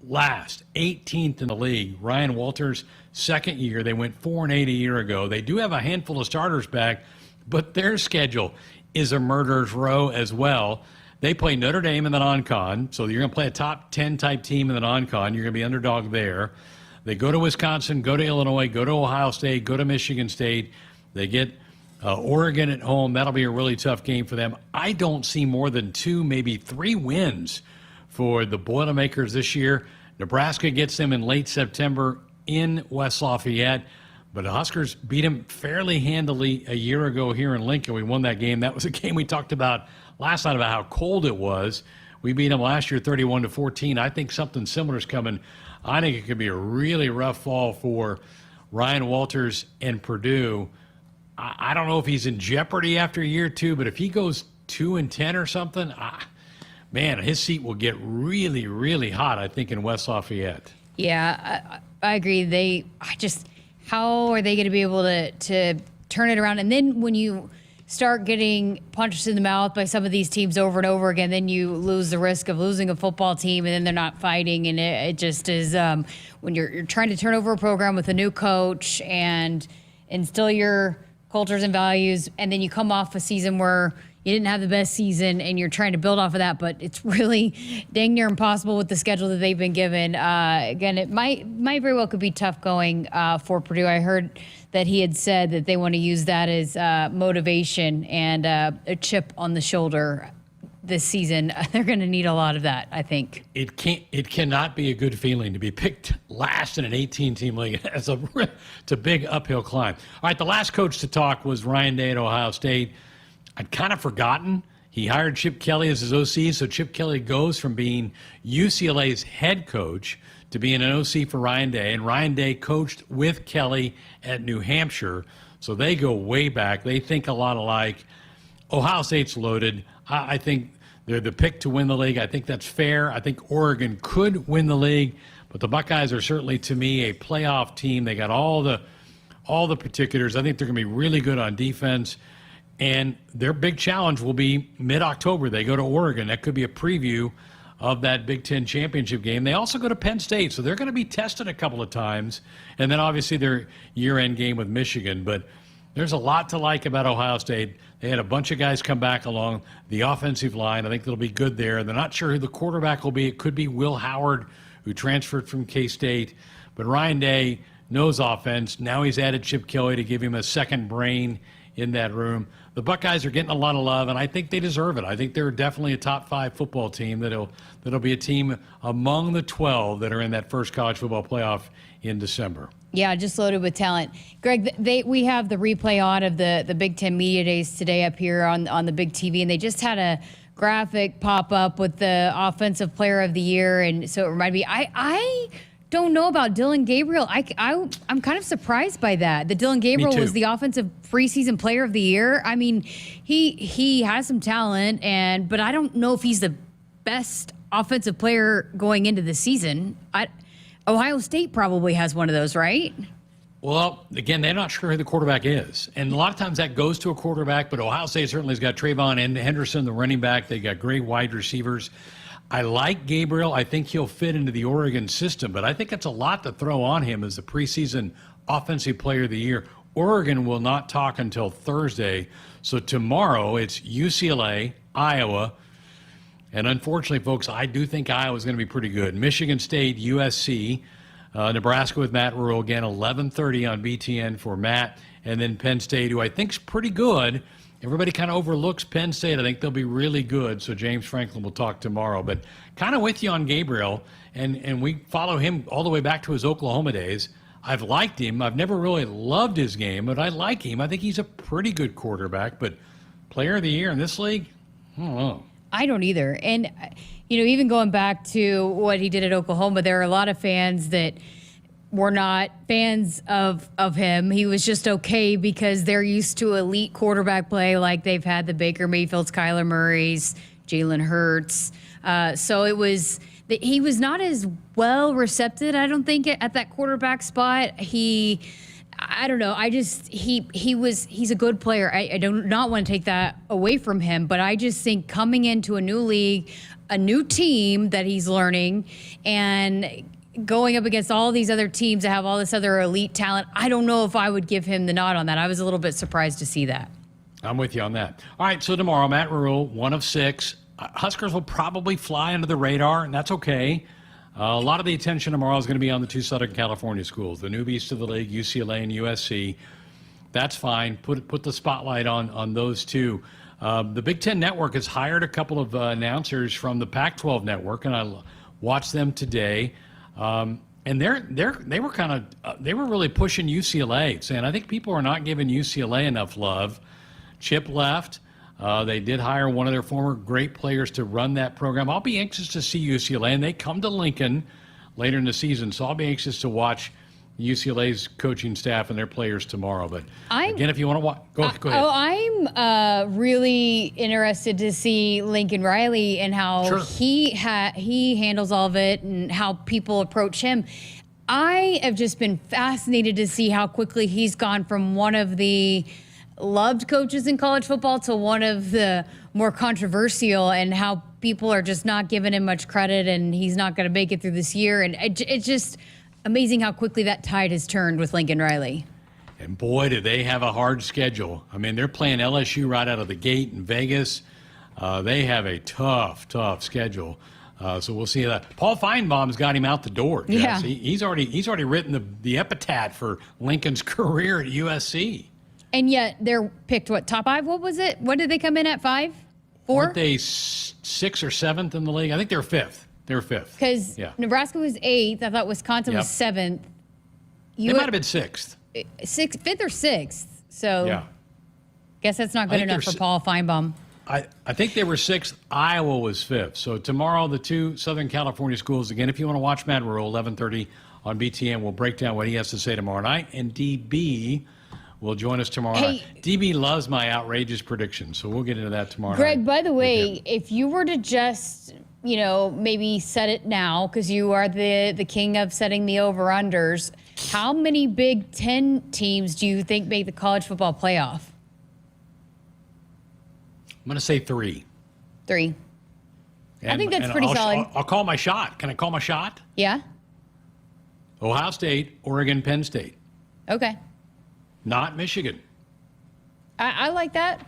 Speaker 8: last, 18th in the league. Ryan Walters' second year, they went 4-8 a year ago. They do have a handful of starters back, but their schedule is a murderer's row as well. They play Notre Dame in the non-con, so you're going to play a top 10 type team in the non-con. You're going to be underdog there. They go to Wisconsin, go to Illinois, go to Ohio State, go to Michigan State. They get Oregon at home. That'll be a really tough game for them. I don't see more than 2, maybe 3 wins for the Boilermakers this year. Nebraska gets them in late September in West Lafayette, but the Huskers beat them fairly handily a year ago here in Lincoln. We won that game. That was a game we talked about last night about how cold it was. We beat them last year 31-14. I think something similar is coming. I think it could be a really rough fall for Ryan Walters and Purdue. I don't know if he's in jeopardy after year 2, but if he goes 2-10 or something, man, his seat will get really, really hot, I think, in West Lafayette.
Speaker 9: Yeah, I agree. How are they going to be able to turn it around? And then when you start getting punched in the mouth by some of these teams over and over again, then you lose the risk of losing a football team, and then they're not fighting. And it just is when you're trying to turn over a program with a new coach and instill your cultures and values, and then you come off a season where you didn't have the best season and you're trying to build off of that, but it's really dang near impossible with the schedule that they've been given. Again, it might very well could be tough going for Purdue. I heard that he had said that they want to use that as motivation and a chip on the shoulder this season. They're going to need a lot of that, I think.
Speaker 8: It cannot be a good feeling to be picked last in an 18-team league. It's a big uphill climb. All right, the last coach to talk was Ryan Day at Ohio State. I'd kind of forgotten. He hired Chip Kelly as his OC, so Chip Kelly goes from being UCLA's head coach to being an OC for Ryan Day, and Ryan Day coached with Kelly at New Hampshire, so they go way back. They think a lot alike. Ohio State's loaded. I think they're the pick to win the league. I think that's fair. I think Oregon could win the league, but the Buckeyes are certainly, to me, a playoff team. They got all the particulars. I think they're going to be really good on defense. And their big challenge will be mid-October. They go to Oregon. That could be a preview of that Big Ten championship game. They also go to Penn State, so they're going to be tested a couple of times. And then obviously their year-end game with Michigan. But there's a lot to like about Ohio State. They had a bunch of guys come back along the offensive line. I think they'll be good there. They're not sure who the quarterback will be. It could be Will Howard, who transferred from K-State. But Ryan Day knows offense. Now he's added Chip Kelly to give him a second brain in that room. The Buckeyes are getting a lot of love, and I think they deserve it. I think they're definitely a top 5 football team that'll be a team among the 12 that are in that first college football playoff in December.
Speaker 9: Yeah, just loaded with talent. Greg, we have the replay on of the Big Ten Media Days today up here on the big TV, and they just had a graphic pop up with the Offensive Player of the Year, and so it reminded me, I don't know about Dylan Gabriel. I'm kind of surprised by that. That Dylan Gabriel was the offensive preseason player of the year. I mean, he has some talent, but I don't know if he's the best offensive player going into the season. Ohio State probably has one of those, right?
Speaker 8: Well, again, they're not sure who the quarterback is. And a lot of times that goes to a quarterback, but Ohio State certainly has got Trayvon and Henderson, the running back. They got great wide receivers. I like Gabriel. I think he'll fit into the Oregon system, but I think it's a lot to throw on him as the preseason offensive player of the year. Oregon will not talk until Thursday. So tomorrow it's UCLA, Iowa, and unfortunately, folks, I do think Iowa's going to be pretty good. Michigan State, USC, Nebraska with Matt Rule, again, 11:30 on BTN for Matt, and then Penn State, who I think's pretty good, everybody kind of overlooks Penn State. I think they'll be really good, so James Franklin will talk tomorrow. But kind of with you on Gabriel, and we follow him all the way back to his Oklahoma days. I've liked him. I've never really loved his game, but I like him. I think he's a pretty good quarterback, but player of the year in this league, I don't know.
Speaker 9: I don't either. And, even going back to what he did at Oklahoma, there are a lot of fans that were not fans of him. He was just okay because they're used to elite quarterback play like they've had the Baker Mayfields, Kyler Murrays, Jalen Hurts. So he was not as well recepted, I don't think, at that quarterback spot. I don't know. He's a good player. I do not want to take that away from him, but I just think coming into a new league, a new team that he's learning, and going up against all these other teams that have all this other elite talent, I don't know if I would give him the nod on that. I was a little bit surprised to see that.
Speaker 8: I'm with you on that. All right, so tomorrow, Matt Rule, 1 of 6. Huskers will probably fly under the radar, and that's okay. A lot of the attention tomorrow is going to be on the 2 Southern California schools, the newbies to the league, UCLA and USC. That's fine. Put the spotlight on those two. The Big Ten Network has hired a couple of announcers from the Pac-12 Network, and I watched them today. And they were really pushing UCLA, saying I think people are not giving UCLA enough love. Chip left. They did hire one of their former great players to run that program. I'll be anxious to see UCLA, and they come to Lincoln later in the season, so I'll be anxious to watch UCLA's coaching staff and their players tomorrow. But again, if you want to watch, go ahead.
Speaker 9: I'm really interested to see Lincoln Riley and how he handles all of it and how people approach him. I have just been fascinated to see how quickly he's gone from one of the loved coaches in college football to one of the more controversial, and how people are just not giving him much credit, and he's not going to make it through this year. And it's just amazing how quickly that tide has turned with Lincoln Riley.
Speaker 8: And boy, do they have a hard schedule. I mean, they're playing LSU right out of the gate in Vegas. They have a tough schedule. So we'll see that. Paul Feinbaum's got him out the door.
Speaker 9: Yeah.
Speaker 8: Yes. He's already written the epitaph for Lincoln's career at USC.
Speaker 9: And yet they're picked, top 5? What was it? What did they come in at, 5? 4?
Speaker 8: Weren't they 6th or 7th in the league? I think they were 5th. They were 5th.
Speaker 9: Because Nebraska was 8th. I thought Wisconsin was 7th.
Speaker 8: They might have been 6th.
Speaker 9: 5th or 6th. So guess that's not good enough for Paul Feinbaum.
Speaker 8: I think they were 6th. Iowa was 5th. So tomorrow, the 2 Southern California schools. Again, if you want to watch Matt Rule, 11:30 on BTN, we'll break down what he has to say tomorrow night. And DB will join us tomorrow night. DB loves my outrageous predictions, so we'll get into that tomorrow
Speaker 9: Greg,
Speaker 8: night.
Speaker 9: by the way, if you were to just, maybe set it now, because you are the king of setting the over-unders, how many Big Ten teams do you think make the college football playoff?
Speaker 8: I'm going to say 3.
Speaker 9: 3. I think that's pretty solid.
Speaker 8: I'll call my shot. Can I call my shot?
Speaker 9: Yeah?
Speaker 8: Ohio State, Oregon, Penn State.
Speaker 9: Okay.
Speaker 8: Not Michigan.
Speaker 9: I like that.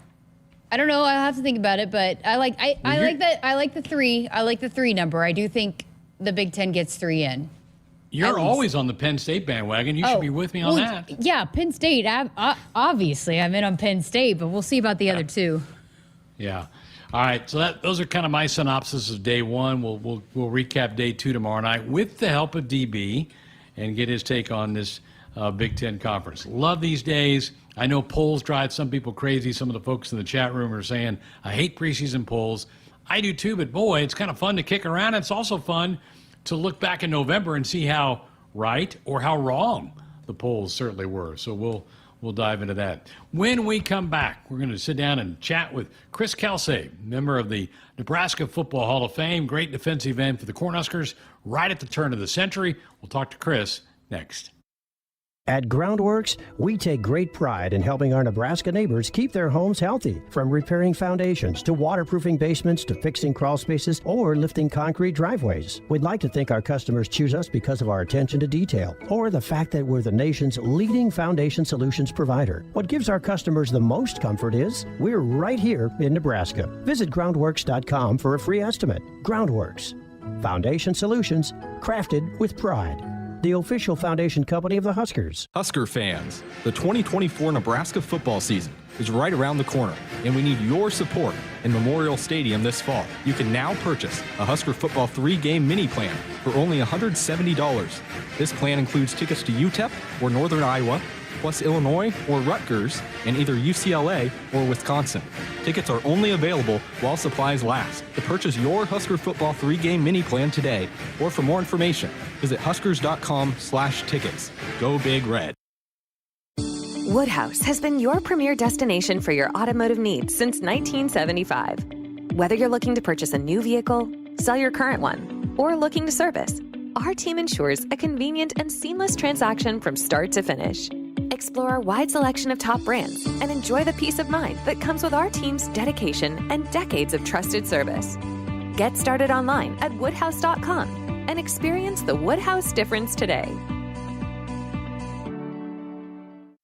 Speaker 9: I don't know. I'll have to think about it, but I like that. I like the 3. I like the 3 number. I do think the Big Ten gets 3 in.
Speaker 8: You're always on the Penn State bandwagon. You should be with me on that.
Speaker 9: Yeah, Penn State. Obviously, I'm in on Penn State, but we'll see about the other 2.
Speaker 8: Yeah. All right. So those are kind of my synopsis of day 1. We'll recap day 2 tomorrow night with the help of DB and get his take on this Big Ten conference. Love these days. I know polls drive some people crazy. Some of the folks in the chat room are saying, I hate preseason polls. I do too, but boy, it's kind of fun to kick around. It's also fun to look back in November and see how right or how wrong the polls certainly were. So we'll dive into that. When we come back, we're going to sit down and chat with Chris Kelsay, member of the Nebraska Football Hall of Fame, great defensive end for the Cornhuskers, right at the turn of the century. We'll talk to Chris next.
Speaker 17: At Groundworks, we take great pride in helping our Nebraska neighbors keep their homes healthy. From repairing foundations to waterproofing basements to fixing crawl spaces or lifting concrete driveways. We'd like to think our customers choose us because of our attention to detail or the fact that we're the nation's leading foundation solutions provider. What gives our customers the most comfort is we're right here in Nebraska. Visit groundworks.com for a free estimate. Groundworks, foundation solutions crafted with pride. the official foundation company of the Huskers.
Speaker 4: Husker fans, the 2024 Nebraska football season is right around the corner, and we need your support in Memorial Stadium this fall. You can now purchase a Husker football 3-game mini plan for only $170. This plan includes tickets to UTEP or Northern Iowa, plus Illinois or Rutgers, and either UCLA or Wisconsin. Tickets are only available while supplies last. To purchase your Husker football 3-game mini plan today, or for more information, visit huskers.com/tickets. Go Big Red.
Speaker 2: Woodhouse has been your premier destination for your automotive needs since 1975. Whether you're looking to purchase a new vehicle, sell your current one, or looking to service, our team ensures a convenient and seamless transaction from start to finish. Explore our wide selection of top brands and enjoy the peace of mind that comes with our team's dedication and decades of trusted service. Get started online at woodhouse.com and experience the Woodhouse difference today.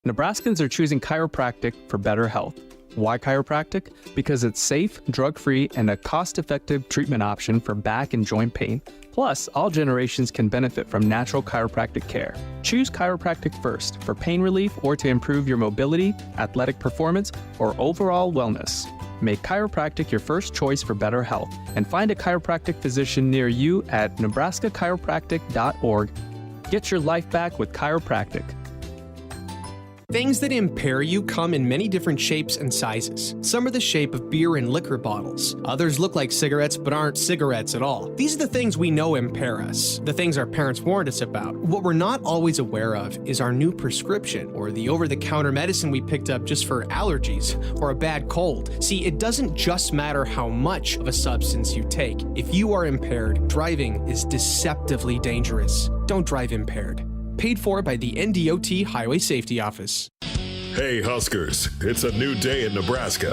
Speaker 21: Nebraskans are choosing chiropractic for better health. Why chiropractic? Because it's safe, drug-free, and a cost-effective treatment option for back and joint pain. Plus, all generations can benefit from natural chiropractic care. Choose chiropractic first for pain relief or to improve your mobility, athletic performance, or overall wellness. Make chiropractic your first choice for better health, and find a chiropractic physician near you at nebraska-chiropractic.org. Get your life back with chiropractic.
Speaker 10: Things that impair you come in many different shapes and sizes. Some are the shape of beer and liquor bottles. Others look like cigarettes but aren't cigarettes at all. These are the things we know impair us, the things our parents warned us about. What we're not always aware of is our new prescription, or the over-the-counter medicine we picked up just for allergies or a bad cold. See, it doesn't just matter how much of a substance you take. If you are impaired, driving is deceptively dangerous. Don't drive impaired. Paid for by the NDOT Highway Safety Office.
Speaker 16: Hey Huskers, it's a new day in Nebraska.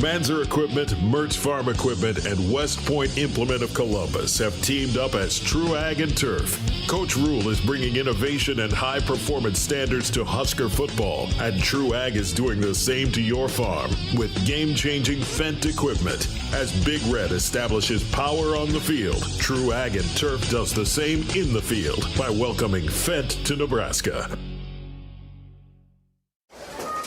Speaker 16: Manzer Equipment, Mertz Farm Equipment, and West Point Implement of Columbus have teamed up as True Ag and Turf. Coach Rule is bringing innovation and high-performance standards to Husker football, and True Ag is doing the same to your farm with game-changing Fendt equipment. As Big Red establishes power on the field, True Ag and Turf does the same in the field by welcoming Fendt to Nebraska.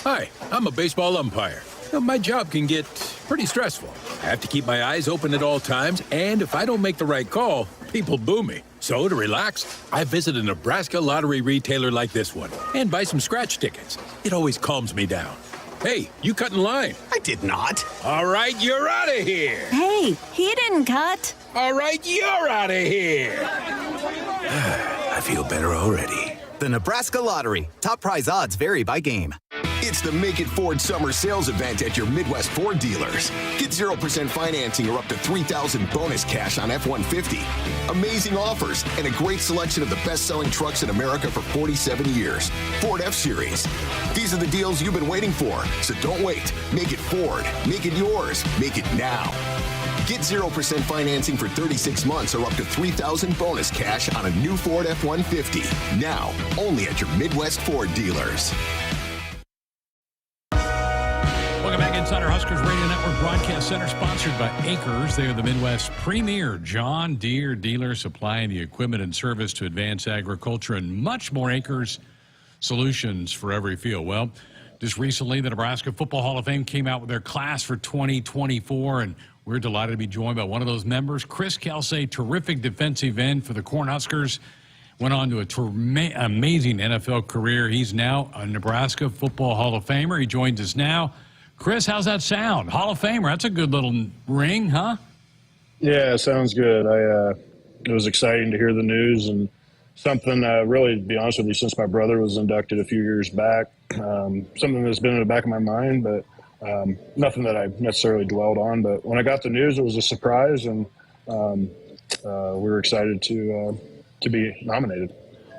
Speaker 11: Hi, I'm a baseball umpire. My job can get pretty stressful. I have to keep my eyes open at all times, and if I don't make the right call, people boo me. So to relax, I visit a Nebraska lottery retailer like this one and buy some scratch tickets. It always calms me down. Hey, you cut in line.
Speaker 12: I did not.
Speaker 11: All right, you're out of here.
Speaker 12: Hey, he didn't cut.
Speaker 11: All right, you're out of here. I feel better already.
Speaker 13: The Nebraska Lottery. Top prize odds vary by game.
Speaker 1: It's the Make It Ford Summer Sales Event at your Midwest Ford dealers. Get 0% financing or up to $3,000 bonus cash on F-150. Amazing offers and a great selection of the best-selling trucks in America for 47 years. Ford F-Series. These are the deals you've been waiting for, so don't wait. Make it Ford. Make it yours. Make it now. Get 0% financing for 36 months or up to $3,000 bonus cash on a new Ford F-150. Now, only at your Midwest Ford dealers.
Speaker 8: Welcome back inside our Huskers Radio Network Broadcast Center, sponsored by Akrs. They are the Midwest's premier John Deere dealer, supplying the equipment and service to advance agriculture and much more. Akrs solutions for every field. Well, just recently, the Nebraska Football Hall of Fame came out with their class for 2024, and we're delighted to be joined by one of those members, Chris Kelsay, terrific defensive end for the Cornhuskers. Went on to a amazing NFL career. He's now a Nebraska Football Hall of Famer. He joins us now. Chris, how's that sound? Hall of Famer, that's a good little ring, huh?
Speaker 19: Yeah, sounds good. It was exciting to hear the news, and something really, to be honest with you, since my brother was inducted a few years back, something that's been in the back of my mind, but nothing that I necessarily dwelled on. But when I got the news, it was a surprise, and we were excited to be nominated.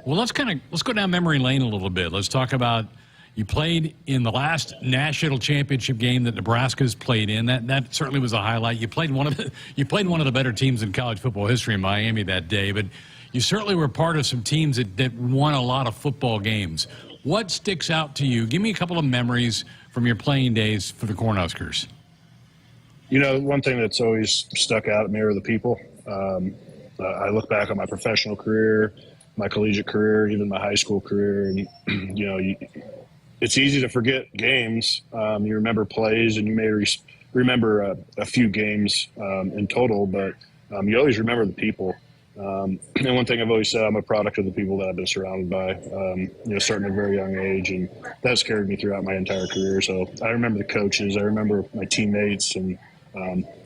Speaker 8: Well, let's go down memory lane a little bit. Let's talk about, you played in the last national championship game that Nebraska's played in. That certainly was a highlight. You played one of the better teams in college football history in Miami that day, but you certainly were part of some teams that won a lot of football games. What sticks out to you? Give me a couple of memories from your playing days for the Cornhuskers.
Speaker 19: You know, one thing that's always stuck out at me are the people. I look back on my professional career, my collegiate career, even my high school career, and it's easy to forget games. You remember plays, and you may remember a few games in total, but you always remember the people. And one thing I've always said, I'm a product of the people that I've been surrounded by, starting at a very young age, and that's carried me throughout my entire career. So I remember the coaches, I remember my teammates, and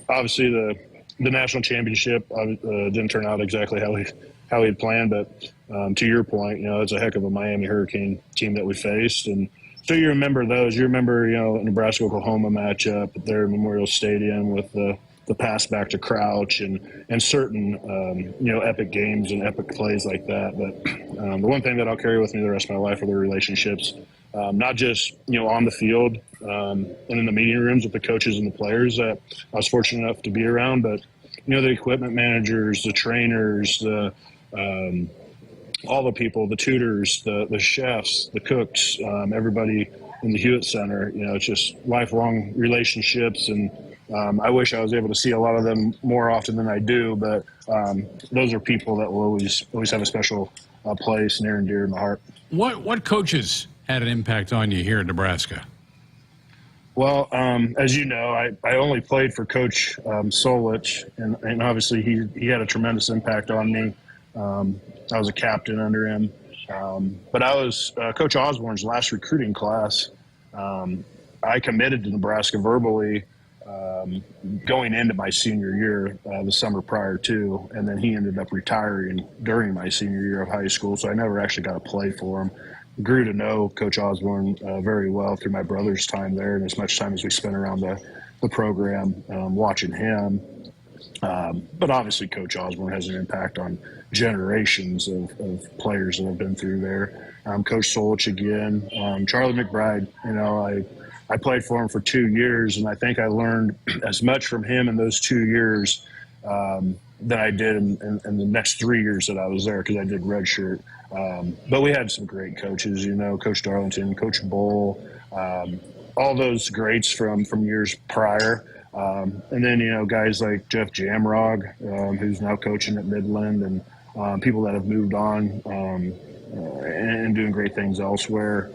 Speaker 19: obviously the national championship didn't turn out exactly how we had planned, but to your point, it's a heck of a Miami Hurricane team that we faced, and so you remember those. You remember, a Nebraska-Oklahoma matchup there at Memorial Stadium with the pass back to Crouch and certain, epic games and epic plays like that. But the one thing that I'll carry with me the rest of my life are the relationships, not just, on the field and in the meeting rooms with the coaches and the players that I was fortunate enough to be around, but, the equipment managers, the trainers, all the people, the tutors, the chefs, the cooks, everybody in the Hewitt Center. It's just lifelong relationships, and I wish I was able to see a lot of them more often than I do, but those are people that will always have a special place near and dear in the heart.
Speaker 8: What coaches had an impact on you here at Nebraska?
Speaker 19: Well, as you know, I only played for Coach Solich, and obviously he had a tremendous impact on me. I was a captain under him. But I was Coach Osborne's last recruiting class. I committed to Nebraska verbally going into my senior year the summer prior to, and then he ended up retiring during my senior year of high school, so I never actually got to play for him. Grew to know Coach Osborne very well through my brother's time there, and as much time as we spent around the program watching him. But obviously Coach Osborne has an impact on generations of players that have been through there. Coach Solich again, Charlie McBride, I played for him for 2 years, and I think I learned as much from him in those 2 years than I did in the next 3 years that I was there, because I did redshirt. But we had some great coaches, Coach Darlington, Coach Bull, all those greats from years prior. And then, guys like Jeff Jamrog, who's now coaching at Midland, and people that have moved on and doing great things elsewhere.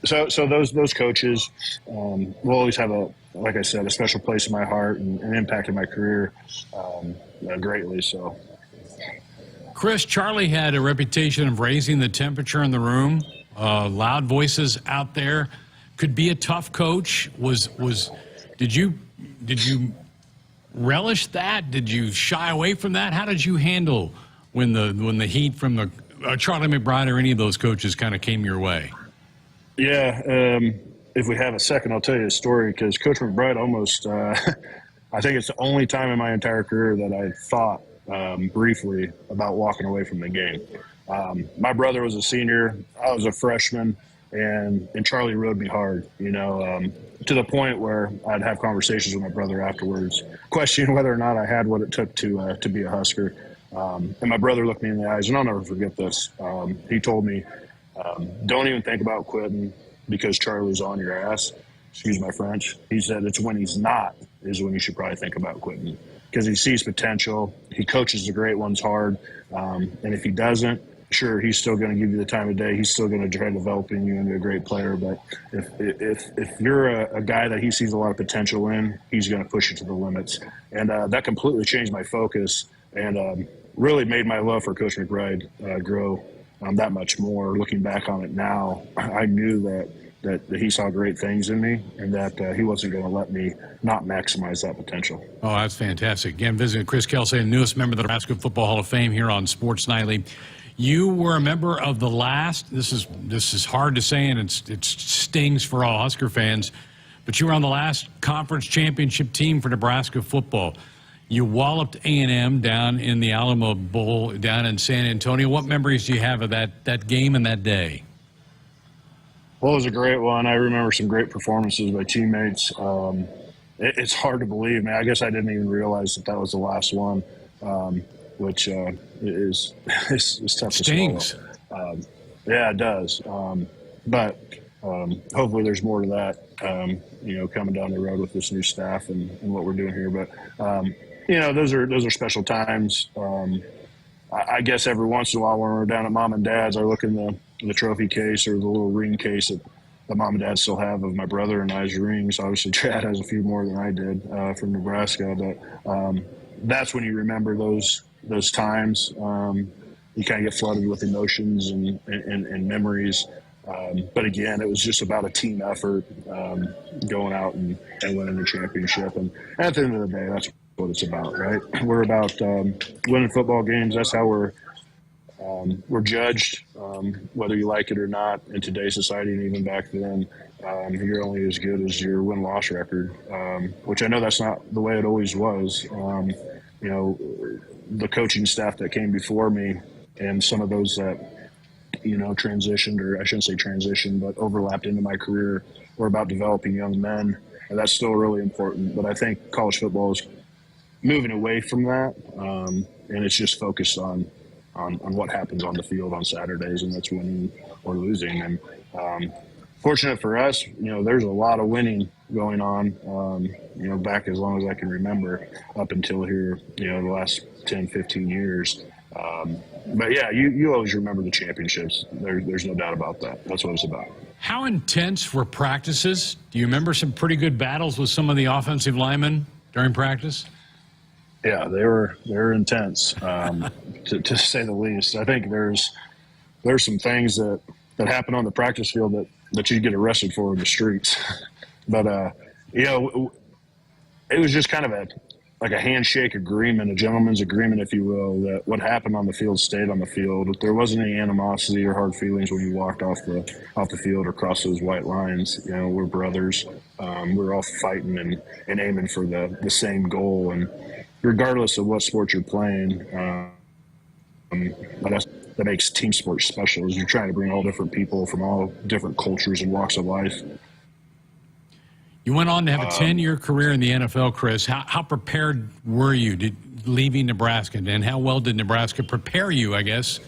Speaker 19: So those coaches will always have like I said, a special place in my heart and impacted my career greatly. So,
Speaker 8: Chris, Charlie had a reputation of raising the temperature in the room. Loud voices out there. Could be a tough coach. Did you relish that? Did you shy away from that? How did you handle when the heat from the Charlie McBride or any of those coaches kind of came your way?
Speaker 19: Yeah, if we have a second, I'll tell you a story, because Coach McBride almost I think it's the only time in my entire career that I thought briefly about walking away from the game. My brother was a senior, I was a freshman, and Charlie rode me hard, to the point where I'd have conversations with my brother afterwards, questioning whether or not I had what it took to be a Husker. And my brother looked me in the eyes, and I'll never forget this. He told me, don't even think about quitting because Charlie's on your ass. Excuse my French. He said it's when he's not is when you should probably think about quitting, because he sees potential. He coaches the great ones hard. And if he doesn't, sure, he's still going to give you the time of day. He's still going to try developing you into a great player. But if you're a guy that he sees a lot of potential in, he's going to push you to the limits. And that completely changed my focus and really made my love for Coach McBride grow that much more. Looking back on it now, I knew that he saw great things in me, and that he wasn't going to let me not maximize that potential.
Speaker 8: Oh, that's fantastic. Again, visiting Chris Kelsay, the newest member of the Nebraska Football Hall of Fame here on Sports Nightly. You were a member of the last, this is hard to say, and it stings for all Husker fans, but you were on the last conference championship team for Nebraska football. You walloped A&M down in the Alamo Bowl down in San Antonio. What memories do you have of that game and that day?
Speaker 19: Well, it was a great one. I remember some great performances by teammates. It's hard to believe, man. I guess I didn't even realize that was the last one, which is tough to swallow. Yeah, it does. But hopefully there's more to that, coming down the road with this new staff and what we're doing here. But those are special times. I guess every once in a while when we're down at Mom and Dad's, I look in the trophy case or the little ring case that Mom and Dad still have of my brother and I's rings. Obviously, Chad has a few more than I did from Nebraska, but that's when you remember those times. You kind of get flooded with emotions and memories. But again, it was just about a team effort, going out and winning the championship. And at the end of the day, that's what it's about, right? We're about winning football games. That's how we're judged, whether you like it or not in today's society. And even back then, you're only as good as your win-loss record, which I know that's not the way it always was. The coaching staff that came before me and some of those that transitioned, or I shouldn't say transitioned, but overlapped into my career, were about developing young men, and that's still really important. But I think college football is moving away from that, and it's just focused on what happens on the field on Saturdays, and that's winning or losing. And fortunate for us, there's a lot of winning going on, back as long as I can remember, up until here, the last 10, 15 years. But yeah, you always remember the championships. There's no doubt about that. That's what it's about.
Speaker 8: How intense were practices? Do you remember some pretty good battles with some of the offensive linemen during practice?
Speaker 19: Yeah, they were intense, to say the least. I think there's some things that happen on the practice field that you get arrested for in the streets. But it was just kind of a handshake agreement, a gentleman's agreement, if you will, that what happened on the field stayed on the field. There wasn't any animosity or hard feelings when you walked off the field or crossed those white lines. We're brothers. We're all fighting and aiming for the same goal. And regardless of what sport you're playing, that makes team sports special, is you're trying to bring all different people from all different cultures and walks of life.
Speaker 8: You went on to have a 10-year career in the NFL, Chris. How prepared were you leaving Nebraska, and how well did Nebraska prepare you, I guess,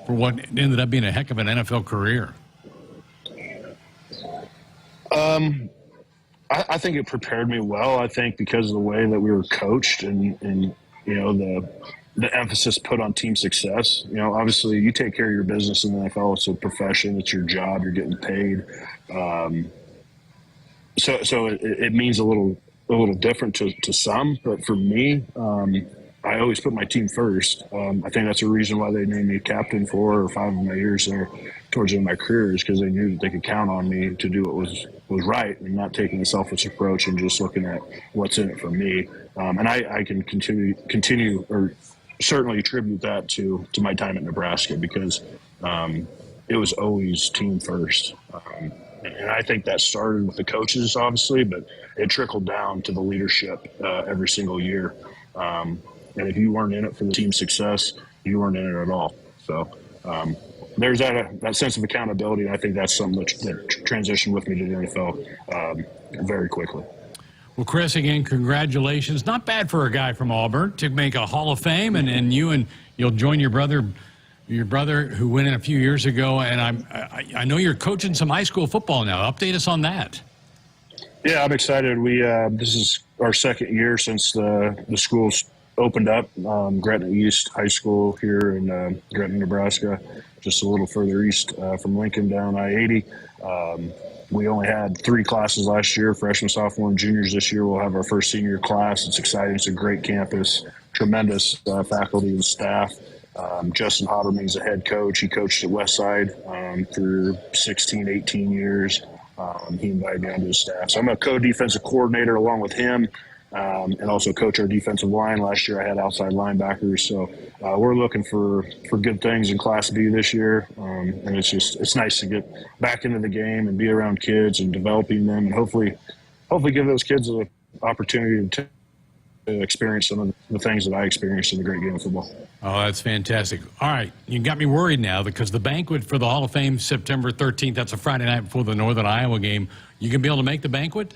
Speaker 8: for what ended up being a heck of an NFL career?
Speaker 19: I think it prepared me well. I think because of the way that we were coached and the emphasis put on team success. Obviously you take care of your business in the NFL. It's a profession. It's your job. You're getting paid. So it means a little different to some, but for me, I always put my team first. I think that's the reason why they named me captain 4 or 5 of my years there towards the end of my career, is because they knew that they could count on me to do what was right and not taking a selfish approach and just looking at what's in it for me. And I can continue or certainly attribute that to my time at Nebraska, because it was always team first. And I think that started with the coaches, obviously, but it trickled down to the leadership every single year. And if you weren't in it for the team success, you weren't in it at all. So there's that sense of accountability, and I think that's something that transitioned with me to the NFL very quickly.
Speaker 8: Well, Chris, again, congratulations. Not bad for a guy from Auburn to make a Hall of Fame, and you'll join your brother who went in a few years ago, and I know you're coaching some high school football now. Update us on that.
Speaker 19: Yeah, I'm excited. This is our second year since the school's opened up. Gretna East High School here in Gretna, Nebraska, just a little further east from Lincoln down I-80. We only had 3 classes last year, freshmen, sophomore, and juniors. This year we'll have our first senior class. It's exciting. It's a great campus, tremendous faculty and staff. Justin Hotterman's the head coach. He coached at Westside for 16, 18 years. He invited me onto his staff. So I'm a co-defensive coordinator along with him, and also coach our defensive line. Last year I had outside linebackers. So we're looking for good things in Class B this year. And it's nice to get back into the game and be around kids and developing them, and hopefully give those kids an opportunity to experience some of the things that I experienced in the great game of football.
Speaker 8: Oh, that's fantastic. All right, you got me worried now, because the banquet for the Hall of Fame, September 13th, that's a Friday night before the Northern Iowa game. You going to be able to make the banquet?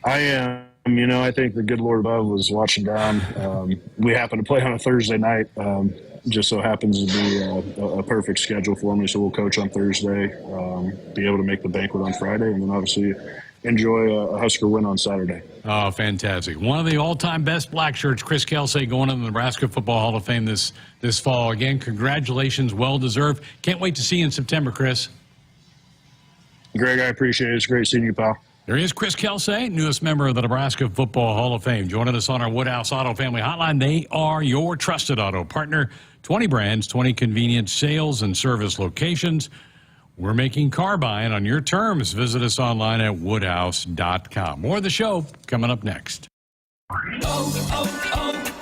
Speaker 8: I am. I think the good Lord above was watching down. We happen to play on a Thursday night. Just so happens to be a perfect schedule for me. So we'll coach on Thursday, be able to make the banquet on Friday, and then obviously
Speaker 19: enjoy a Husker win on Saturday.
Speaker 8: Oh, fantastic. One of the all-time best black shirts, Chris Kelsay, going to the Nebraska Football Hall of Fame this fall. Again, congratulations. Well-deserved. Can't wait to see you in September, Chris.
Speaker 19: Greg, I appreciate it. It's great seeing you, pal.
Speaker 8: There is Chris Kelsay, newest member of the Nebraska Football Hall of Fame, joining us on our Woodhouse Auto Family Hotline. They are your trusted auto partner. 20 brands, 20 convenient sales and service locations. We're making car buying on your terms. Visit us online at woodhouse.com. More of the show coming up next.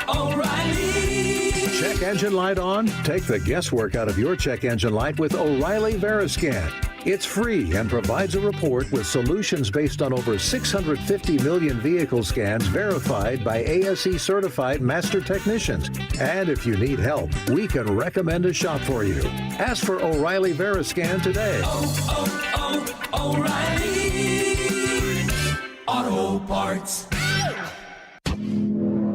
Speaker 3: O'Reilly. Check engine light on? Take the guesswork out of your check engine light with O'Reilly Veriscan. It's free and provides a report with solutions based on over 650 million vehicle scans verified by ASE certified master technicians. And if you need help, we can recommend a shop for you. Ask for O'Reilly Veriscan today.
Speaker 5: O'Reilly Auto Parts.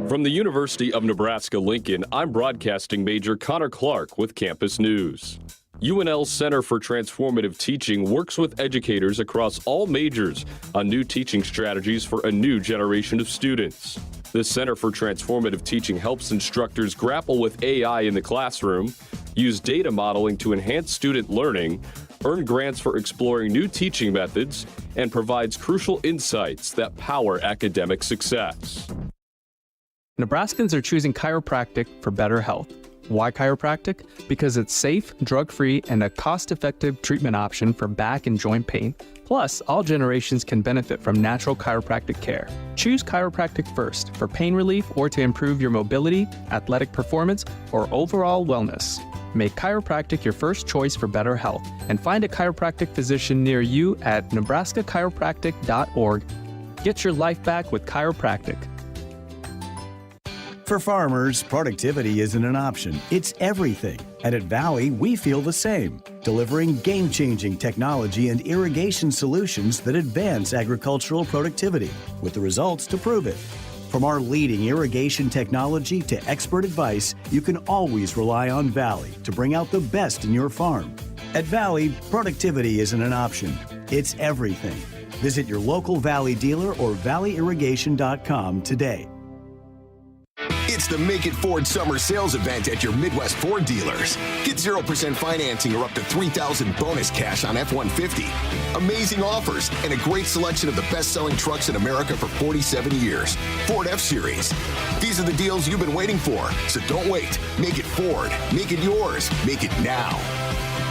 Speaker 6: From the University of Nebraska-Lincoln, I'm broadcasting Major Connor Clark with Campus News. UNL's Center for Transformative Teaching works with educators across all majors on new teaching strategies for a new generation of students. The Center for Transformative Teaching helps instructors grapple with AI in the classroom, use data modeling to enhance student learning, earn grants for exploring new teaching methods, and provides crucial insights that power academic success.
Speaker 21: Nebraskans are choosing chiropractic for better health. Why chiropractic? Because it's safe, drug-free, and a cost-effective treatment option for back and joint pain. Plus, all generations can benefit from natural chiropractic care. Choose chiropractic first for pain relief or to improve your mobility, athletic performance, or overall wellness. Make chiropractic your first choice for better health and find a chiropractic physician near you at nebraska-chiropractic.org. Get your life back with chiropractic.
Speaker 18: For farmers, productivity isn't an option, it's everything. And at Valley, we feel the same, delivering game-changing technology and irrigation solutions that advance agricultural productivity, with the results to prove it. From our leading irrigation technology to expert advice, you can always rely on Valley to bring out the best in your farm. At Valley, productivity isn't an option, it's everything. Visit your local Valley dealer or valleyirrigation.com today.
Speaker 1: It's the Make It Ford Summer Sales Event at your Midwest Ford dealers. Get 0% financing or up to $3,000 bonus cash on F-150. Amazing offers and a great selection of the best-selling trucks in America for 47 years. Ford F-Series. These are the deals you've been waiting for, so don't wait. Make it Ford. Make it yours. Make it now.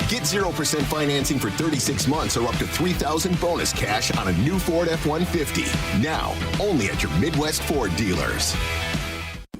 Speaker 1: Get 0% financing for 36 months or up to $3,000 bonus cash on a new Ford F-150. Now, only at your Midwest Ford dealers.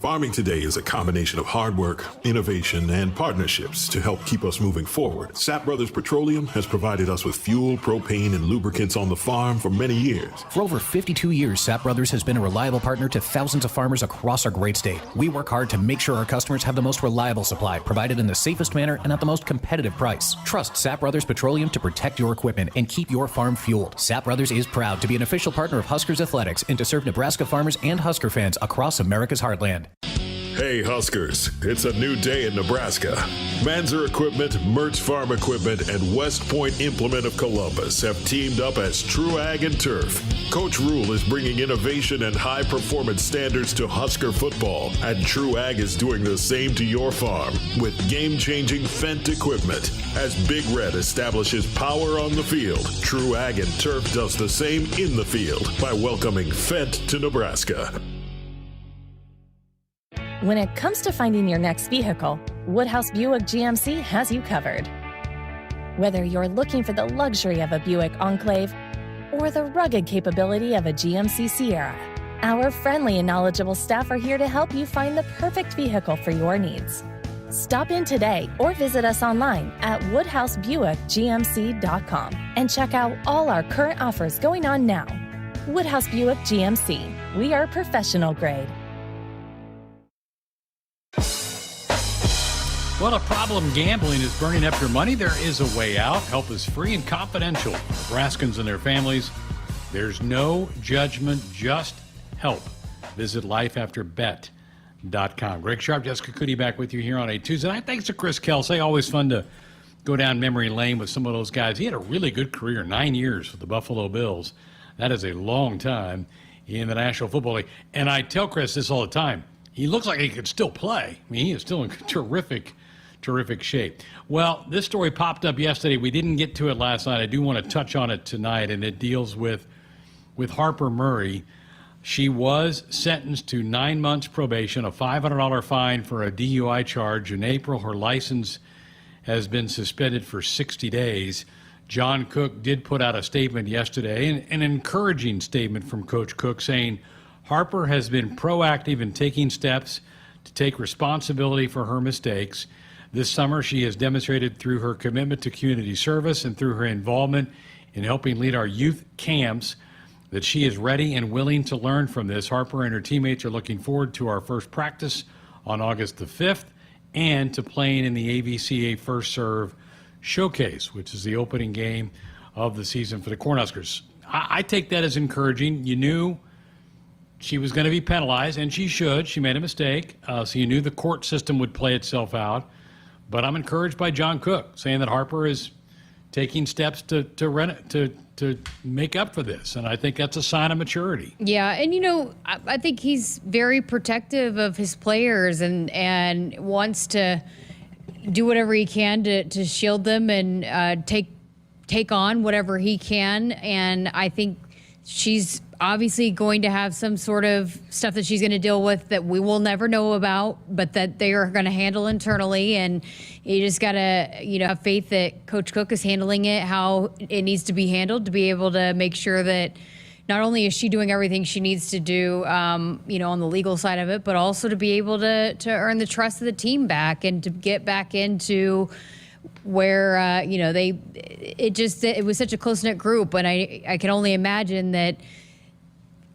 Speaker 16: Farming today is a combination of hard work, innovation, and partnerships to help keep us moving forward. Sapp Brothers Petroleum has provided us with fuel, propane, and lubricants on the farm for many years.
Speaker 22: For over 52 years, Sapp Brothers has been a reliable partner to thousands of farmers across our great state. We work hard to make sure our customers have the most reliable supply, provided in the safest manner and at the most competitive price. Trust Sapp Brothers Petroleum to protect your equipment and keep your farm fueled. Sapp Brothers is proud to be an official partner of Huskers Athletics and to serve Nebraska farmers and Husker fans across America's heartland.
Speaker 16: Hey Huskers, it's a new day in Nebraska. Manzer Equipment, Mertz Farm Equipment, and West Point Implement of Columbus have teamed up as True Ag and Turf. Coach Rule is bringing innovation and high-performance standards to Husker football, and True Ag is doing the same to your farm with game-changing Fendt equipment. As Big Red establishes power on the field, True Ag and Turf does the same in the field by welcoming Fendt to Nebraska.
Speaker 23: When it comes to finding your next vehicle, Woodhouse Buick GMC has you covered. Whether you're looking for the luxury of a Buick Enclave or the rugged capability of a GMC Sierra, our friendly and knowledgeable staff are here to help you find the perfect vehicle for your needs. Stop in today or visit us online at woodhousebuickgmc.com and check out all our current offers going on now. Woodhouse Buick GMC. We are professional grade.
Speaker 8: Well, a problem gambling is burning up your money. There is a way out. Help is free and confidential. Nebraskans and their families. There's no judgment, just help. Visit lifeafterbet.com. Greg Sharpe, Jessica Coody back with you here on a Tuesday night. Thanks to Chris Kelsay. Always fun to go down memory lane with some of those guys. He had a really good career, 9 years with the Buffalo Bills. That is a long time in the National Football League. And I tell Chris this all the time. He looks like he could still play. I mean, he is still in terrific shape. Well, this story popped up yesterday. We didn't get to it last night. I do want to touch on it tonight, and it deals with Harper Murray. She was sentenced to 9 months probation, a $500 fine for a DUI charge. In April, her license has been suspended for 60 days. John Cook did put out a statement yesterday, an encouraging statement from Coach Cook, saying Harper has been proactive in taking steps to take responsibility for her mistakes. This summer, she has demonstrated through her commitment to community service and through her involvement in helping lead our youth camps that she is ready and willing to learn from this. Harper and her teammates are looking forward to our first practice on August the 5th and to playing in the AVCA First Serve Showcase, which is the opening game of the season for the Cornhuskers. I take that as encouraging. You knew she was going to be penalized, and she should. She made a mistake, so you knew the court system would play itself out. But I'm encouraged by John Cook saying that Harper is taking steps to make up for this, and I think that's a sign of maturity.
Speaker 9: Yeah, and I think he's very protective of his players and wants to do whatever he can to shield them and take on whatever he can. And I think she's obviously going to have some sort of stuff that she's going to deal with that we will never know about, but that they are going to handle internally. And you just got to, have faith that Coach Cook is handling it how it needs to be handled, to be able to make sure that not only is she doing everything she needs to do, on the legal side of it, but also to be able to earn the trust of the team back and to get back into where, it was such a close-knit group. And I can only imagine that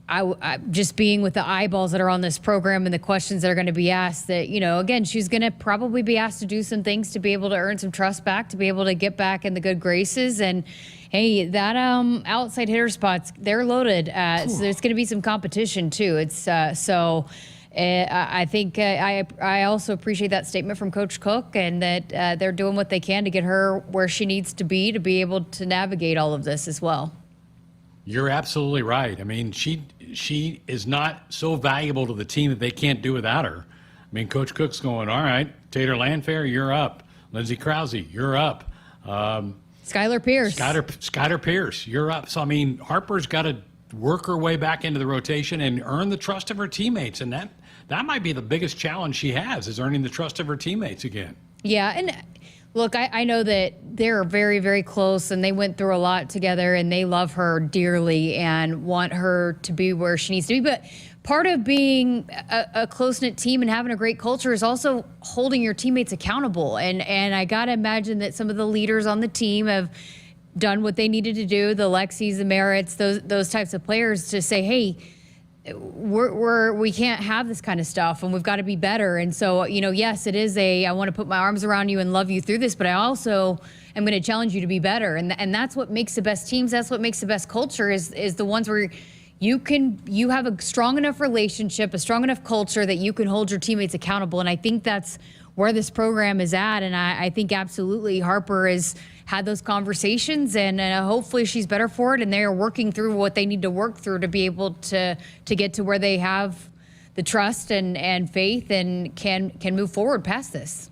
Speaker 9: I just being with the eyeballs that are on this program and the questions that are going to be asked, that, again, she's going to probably be asked to do some things to be able to earn some trust back, to be able to get back in the good graces. And hey, that outside hitter spots, they're loaded. So there's going to be some competition too. It's I think I also appreciate that statement from Coach Cook, and that they're doing what they can to get her where she needs to be able to navigate all of this as well.
Speaker 8: You're absolutely right. I mean, she is not so valuable to the team that they can't do without her. I mean, Coach Cook's going, all right, Tater Landfair, you're up. Lindsey Krause, you're up.
Speaker 9: Skylar Pierce.
Speaker 8: Skylar Pierce, you're up. So, I mean, Harper's got to work her way back into the rotation and earn the trust of her teammates. And that might be the biggest challenge she has, is earning the trust of her teammates again.
Speaker 9: Yeah, and look, I know that they're very, very close, and they went through a lot together, and they love her dearly and want her to be where she needs to be. But part of being a close-knit team and having a great culture is also holding your teammates accountable. And I got to imagine that some of the leaders on the team have done what they needed to do, the Lexis, the Merritts, those types of players, to say, hey, we can't have this kind of stuff, and we've got to be better. And so, yes, it is I want to put my arms around you and love you through this, but I also am going to challenge you to be better. And that's what makes the best teams. That's what makes the best culture is the ones where you have a strong enough relationship, a strong enough culture that you can hold your teammates accountable. And I think that's where this program is at. And I think absolutely Harper has had those conversations, and hopefully she's better for it. And they are working through what they need to work through to be able to get to where they have the trust and faith and can move forward past this.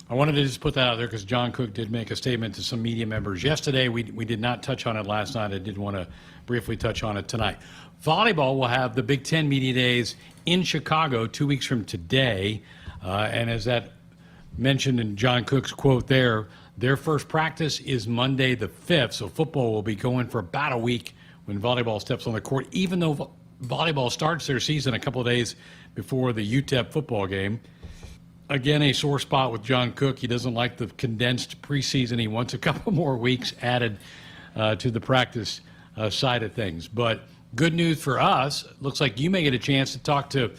Speaker 8: I wanted to just put that out there because John Cook did make a statement to some media members yesterday. We did not touch on it last night. I did want to briefly touch on it tonight. Volleyball will have the Big Ten Media Days in Chicago 2 weeks from today. And as that mentioned in John Cook's quote there, their first practice is Monday the 5th. So football will be going for about a week when volleyball steps on the court, even though volleyball starts their season a couple of days before the UTEP football game. Again, a sore spot with John Cook. He doesn't like the condensed preseason. He wants a couple more weeks added to the practice side of things. But good news for us, looks like you may get a chance to talk to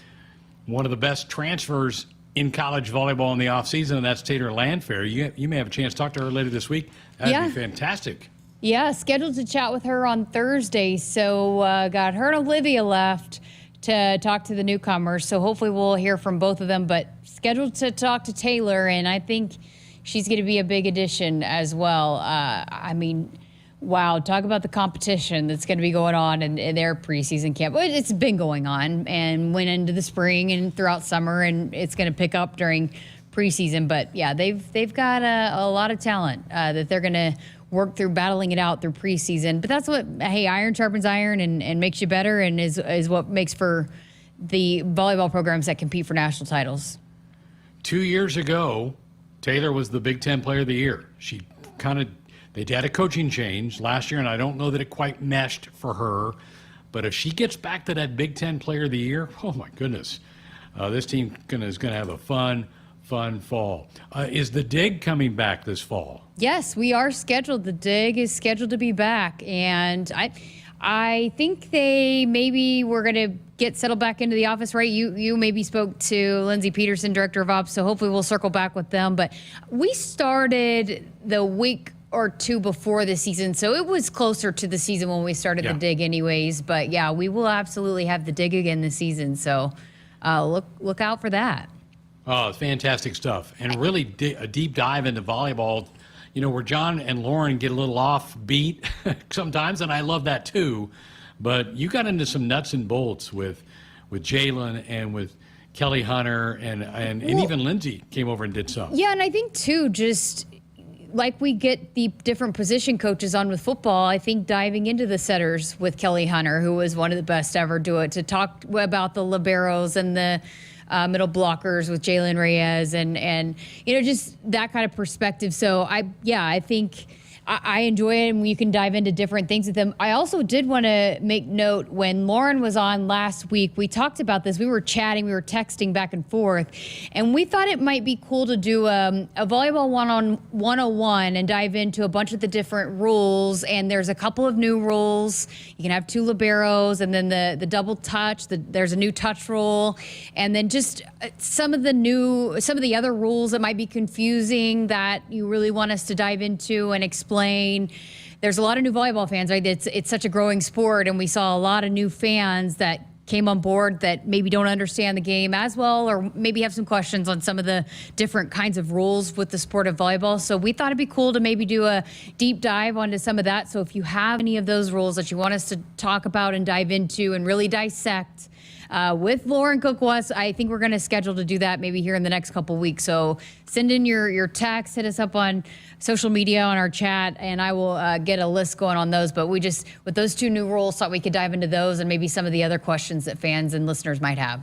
Speaker 8: one of the best transfers in college volleyball in the offseason, and that's Tater Landfair. You may have a chance to talk to her later this week. That'd be fantastic. Yeah,
Speaker 9: scheduled to chat with her on Thursday. So got her and Olivia left to talk to the newcomers. So hopefully we'll hear from both of them. But scheduled to talk to Taylor, and I think she's going to be a big addition as well. I mean, Wow, talk about the competition that's going to be going on in their preseason camp. Well, it's been going on and went into the spring and throughout summer, and it's going to pick up during preseason. But yeah, they've got a lot of talent that they're going to work through, battling it out through preseason. But that's what, hey, iron sharpens iron and makes you better, and is what makes for the volleyball programs that compete for national titles.
Speaker 8: 2 years ago, Taylor was the Big Ten Player of the Year. They had a coaching change last year, and I don't know that it quite meshed for her. But if she gets back to that Big Ten Player of the Year, oh my goodness, this team is going to have a fun fall. Is the Dig coming back this fall?
Speaker 9: Yes, we are scheduled. The Dig is scheduled to be back, and I think they maybe were going to get settled back into the office, right? You maybe spoke to Lindsay Peterson, Director of Ops, so hopefully we'll circle back with them. But we started the week or two before the season, so it was closer to the season when we started the Dig anyways. But yeah, we will absolutely have the Dig again this season, so look out for that.
Speaker 8: Oh, it's fantastic stuff. And really a deep dive into volleyball, where John and Lauren get a little off beat sometimes, and I love that too. But you got into some nuts and bolts with Jalen and with Kelly Hunter, and even Lindsay came over and did some.
Speaker 9: Yeah, and I think too, just like we get the different position coaches on with football, I think diving into the setters with Kelly Hunter, who was one of the best ever do it, to talk about the liberos and the middle blockers with Jalen Reyes and just that kind of perspective. So I think I enjoy it, and you can dive into different things with them. I also did want to make note, when Lauren was on last week, we talked about this. We were chatting, we were texting back and forth, and we thought it might be cool to do a volleyball 101 and dive into a bunch of the different rules. And there's a couple of new rules. You can have 2 liberos, and then the double touch. There's a new touch rule, and then just some of the other rules that might be confusing that you really want us to dive into and explain. There's a lot of new volleyball fans, right? It's such a growing sport, and we saw a lot of new fans that came on board that maybe don't understand the game as well, or maybe have some questions on some of the different kinds of rules with the sport of volleyball. So we thought it'd be cool to maybe do a deep dive onto some of that. So if you have any of those rules that you want us to talk about and dive into and really dissect with Lauren Cook-West, I think we're going to schedule to do that maybe here in the next couple weeks. So send in your text, hit us up on social media, on our chat, and I will get a list going on those. But we just, with those 2 new rules, thought we could dive into those and maybe some of the other questions that fans and listeners might have.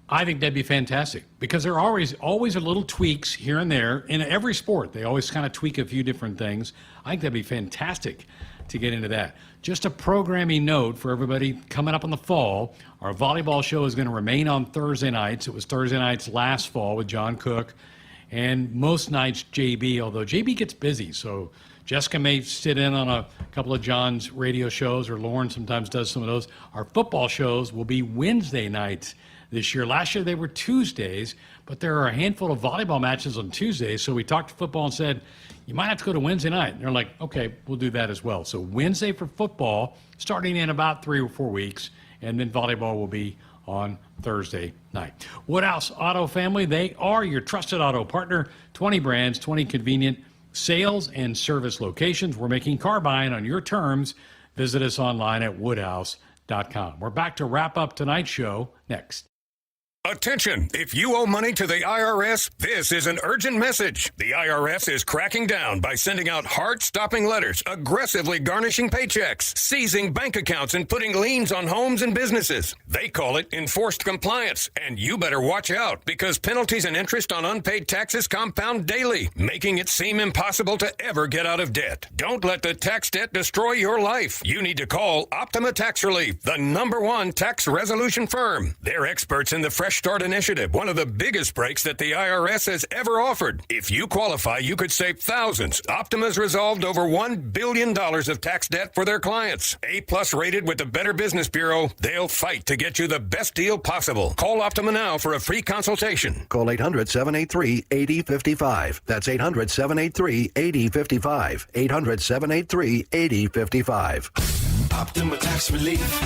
Speaker 8: I think that'd be fantastic, because there are always a little tweaks here and there in every sport. They always kind of tweak a few different things. I think that'd be fantastic to get into that. Just a programming note for everybody coming up in the fall. Our volleyball show is going to remain on Thursday nights. It was Thursday nights last fall with John Cook, and most nights JB, although JB gets busy. So Jessica may sit in on a couple of John's radio shows, or Lauren sometimes does some of those. Our football shows will be Wednesday nights this year. Last year they were Tuesdays, but there are a handful of volleyball matches on Tuesdays. So we talked to football and said, you might have to go to Wednesday night. And they're like, okay, we'll do that as well. So Wednesday for football, starting in about 3 or 4 weeks, and then volleyball will be on Thursday night. Woodhouse Auto Family, they are your trusted auto partner. 20 brands, 20 convenient sales and service locations. We're making car buying on your terms. Visit us online at woodhouse.com. We're back to wrap up tonight's show next.
Speaker 7: Attention! If you owe money to the IRS, this is an urgent message. The IRS is cracking down by sending out heart-stopping letters, aggressively garnishing paychecks, seizing bank accounts, and putting liens on homes and businesses. They call it enforced compliance, and you better watch out, because penalties and interest on unpaid taxes compound daily, making it seem impossible to ever get out of debt. Don't let the tax debt destroy your life. You need to call Optima Tax Relief, the #1 tax resolution firm. They're experts in the Fresh Start Initiative, one of the biggest breaks that the IRS has ever offered. If you qualify, you could save thousands. Optima's resolved over $1 billion of tax debt for their clients. A+ rated with the Better Business Bureau, they'll fight to get you the best deal possible. Call Optima now for a free consultation.
Speaker 14: Call 800-783-8055. That's 800-783-8055. 800-783-8055.
Speaker 5: Optima Tax Relief.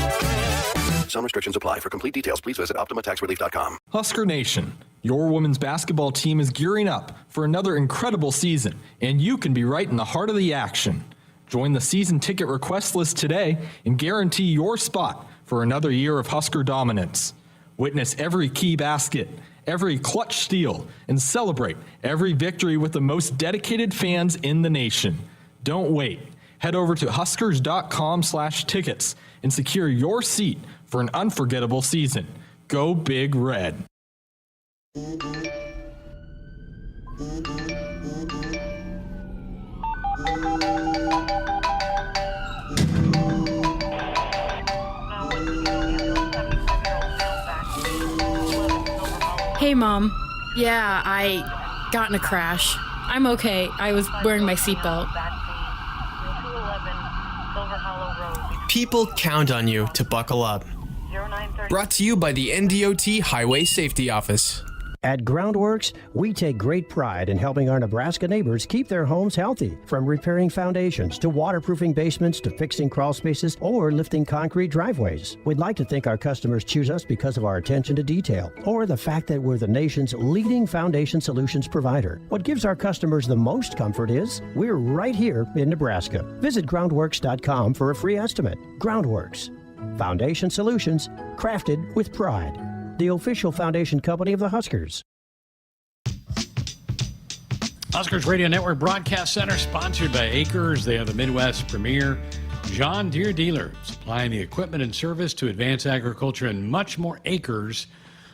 Speaker 14: Some restrictions apply. For complete details, please visit OptimaTaxRelief.com.
Speaker 4: Husker Nation, your women's basketball team is gearing up for another incredible season, and you can be right in the heart of the action. Join the season ticket request list today and guarantee your spot for another year of Husker dominance. Witness every key basket, every clutch steal, and celebrate every victory with the most dedicated fans in the nation. Don't wait. Head over to huskers.com/tickets and secure your seat for an unforgettable season. Go Big Red.
Speaker 15: Hey, Mom. Yeah, I got in a crash. I'm okay. I was wearing my seatbelt.
Speaker 10: People count on you to buckle up. Brought to you by the NDOT Highway Safety Office.
Speaker 17: At Groundworks, we take great pride in helping our Nebraska neighbors keep their homes healthy. From repairing foundations to waterproofing basements to fixing crawl spaces or lifting concrete driveways. We'd like to think our customers choose us because of our attention to detail or the fact that we're the nation's leading foundation solutions provider. What gives our customers the most comfort is we're right here in Nebraska. Visit groundworks.com for a free estimate. Groundworks. Foundation solutions crafted with pride. The official foundation company of the Huskers.
Speaker 8: Huskers Radio Network Broadcast Center, sponsored by Akrs. They are the Midwest's premier John Deere dealer, supplying the equipment and service to advance agriculture and much more. Akrs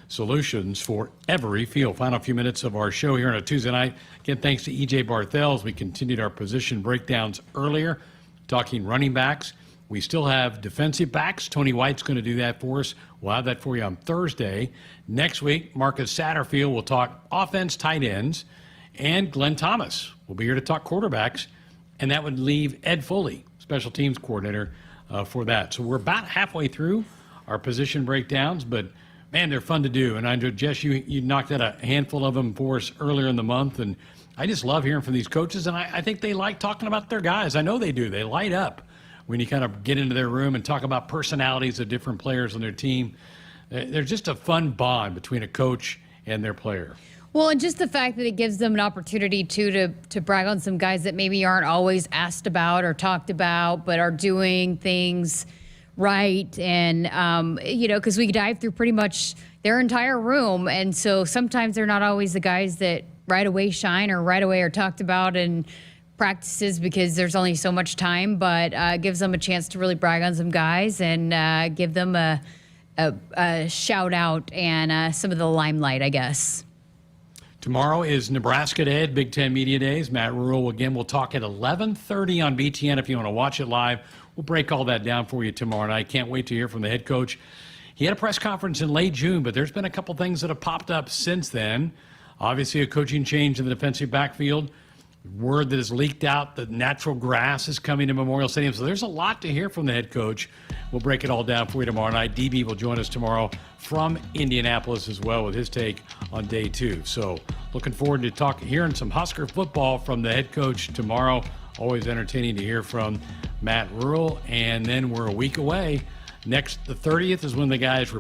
Speaker 8: solutions for every field. Final few minutes of our show here on a Tuesday night. Again, thanks to EJ Barthel as we continued our position breakdowns earlier, talking running backs. We still have defensive backs. Tony White's going to do that for us. We'll have that for you on Thursday. Next week, Marcus Satterfield will talk offense, tight ends, and Glenn Thomas will be here to talk quarterbacks, and that would leave Ed Foley, special teams coordinator, for that. So we're about halfway through our position breakdowns, but, man, they're fun to do. And I know, Jess, you knocked out a handful of them for us earlier in the month, and I just love hearing from these coaches, and I think they like talking about their guys. I know they do. They light up when you kind of get into their room and talk about personalities of different players on their team. There's just a fun bond between a coach and their player.
Speaker 9: Well, and just the fact that it gives them an opportunity to brag on some guys that maybe aren't always asked about or talked about, but are doing things right. And, because we dive through pretty much their entire room. And so sometimes they're not always the guys that right away shine or right away are talked about and practices because there's only so much time, but gives them a chance to really brag on some guys and give them a shout out and some of the limelight, I guess.
Speaker 8: Tomorrow is Nebraska Day at Big Ten Media Days. Matt Rule again will talk at 11:30 on BTN if you want to watch it live. We'll break all that down for you tomorrow night. Can't wait to hear from the head coach. He had a press conference in late June, but there's been a couple things that have popped up since then. Obviously, a coaching change in the defensive backfield. Word that has leaked out that natural grass is coming to Memorial Stadium. So there's a lot to hear from the head coach. We'll break it all down for you tomorrow night. DB will join us tomorrow from Indianapolis as well with his take on day 2. So looking forward to hearing some Husker football from the head coach tomorrow. Always entertaining to hear from Matt Rule. And then we're a week away. Next, the 30th is when the guys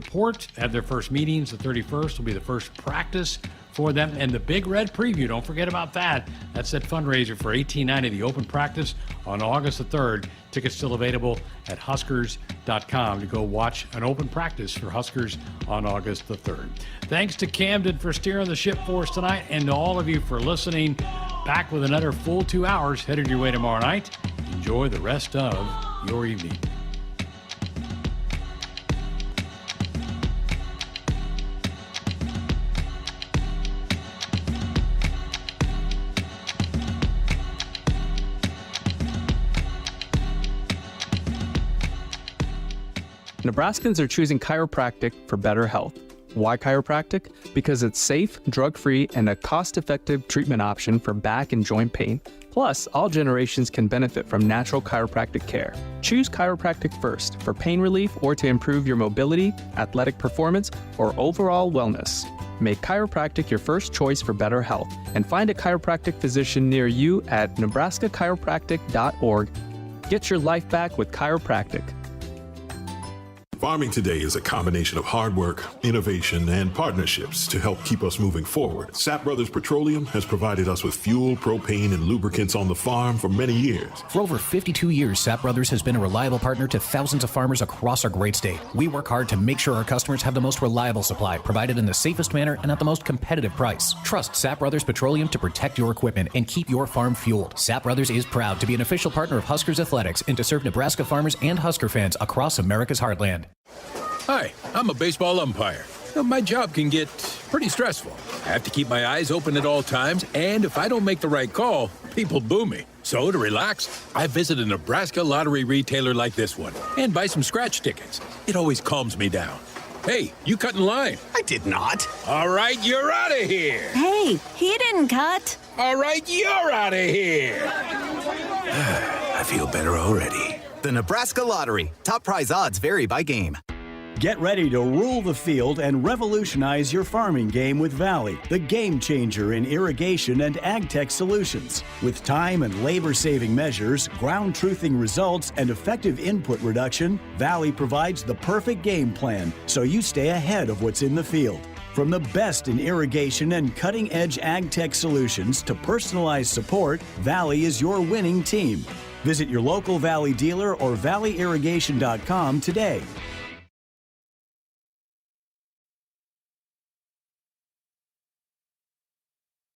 Speaker 8: have their first meetings. The 31st will be the first practice for them. And the Big Red Preview, don't forget about that. That's that fundraiser for 1890, the open practice on August the 3rd. Tickets still available at huskers.com to go watch an open practice for Huskers on August the 3rd. Thanks to Camden for steering the ship for us tonight, and to all of you for listening. Back with another full 2 hours headed your way tomorrow night. Enjoy the rest of your evening.
Speaker 21: Nebraskans are choosing chiropractic for better health. Why chiropractic? Because it's safe, drug-free, and a cost-effective treatment option for back and joint pain. Plus, all generations can benefit from natural chiropractic care. Choose chiropractic first for pain relief or to improve your mobility, athletic performance, or overall wellness. Make chiropractic your first choice for better health, and find a chiropractic physician near you at nebraska-chiropractic.org. Get your life back with chiropractic.
Speaker 16: Farming today is a combination of hard work, innovation, and partnerships to help keep us moving forward. Sap Brothers Petroleum has provided us with fuel, propane, and lubricants on the farm for many years.
Speaker 22: For over 52 years, Sap Brothers has been a reliable partner to thousands of farmers across our great state. We work hard to make sure our customers have the most reliable supply, provided in the safest manner and at the most competitive price. Trust Sap Brothers Petroleum to protect your equipment and keep your farm fueled. Sap Brothers is proud to be an official partner of Huskers Athletics and to serve Nebraska farmers and Husker fans across America's heartland.
Speaker 11: Hi, I'm a baseball umpire. My job can get pretty stressful. I have to keep my eyes open at all times, and if I don't make the right call, people boo me. So to relax, I visit a Nebraska lottery retailer like this one and buy some scratch tickets. It always calms me down. Hey, you cut in line.
Speaker 13: I did not.
Speaker 11: All right, you're out of here.
Speaker 2: Hey, he didn't cut.
Speaker 11: All right, you're out of here.
Speaker 13: I feel better already. The Nebraska Lottery. Top prize odds vary by game.
Speaker 18: Get ready to rule the field and revolutionize your farming game with Valley, the game changer in irrigation and ag tech solutions. With time and labor-saving measures, ground truthing results, and effective input reduction, Valley provides the perfect game plan so you stay ahead of what's in the field. From the best in irrigation and cutting-edge ag tech solutions to personalized support, Valley is your winning team. Visit your local Valley dealer or valleyirrigation.com today.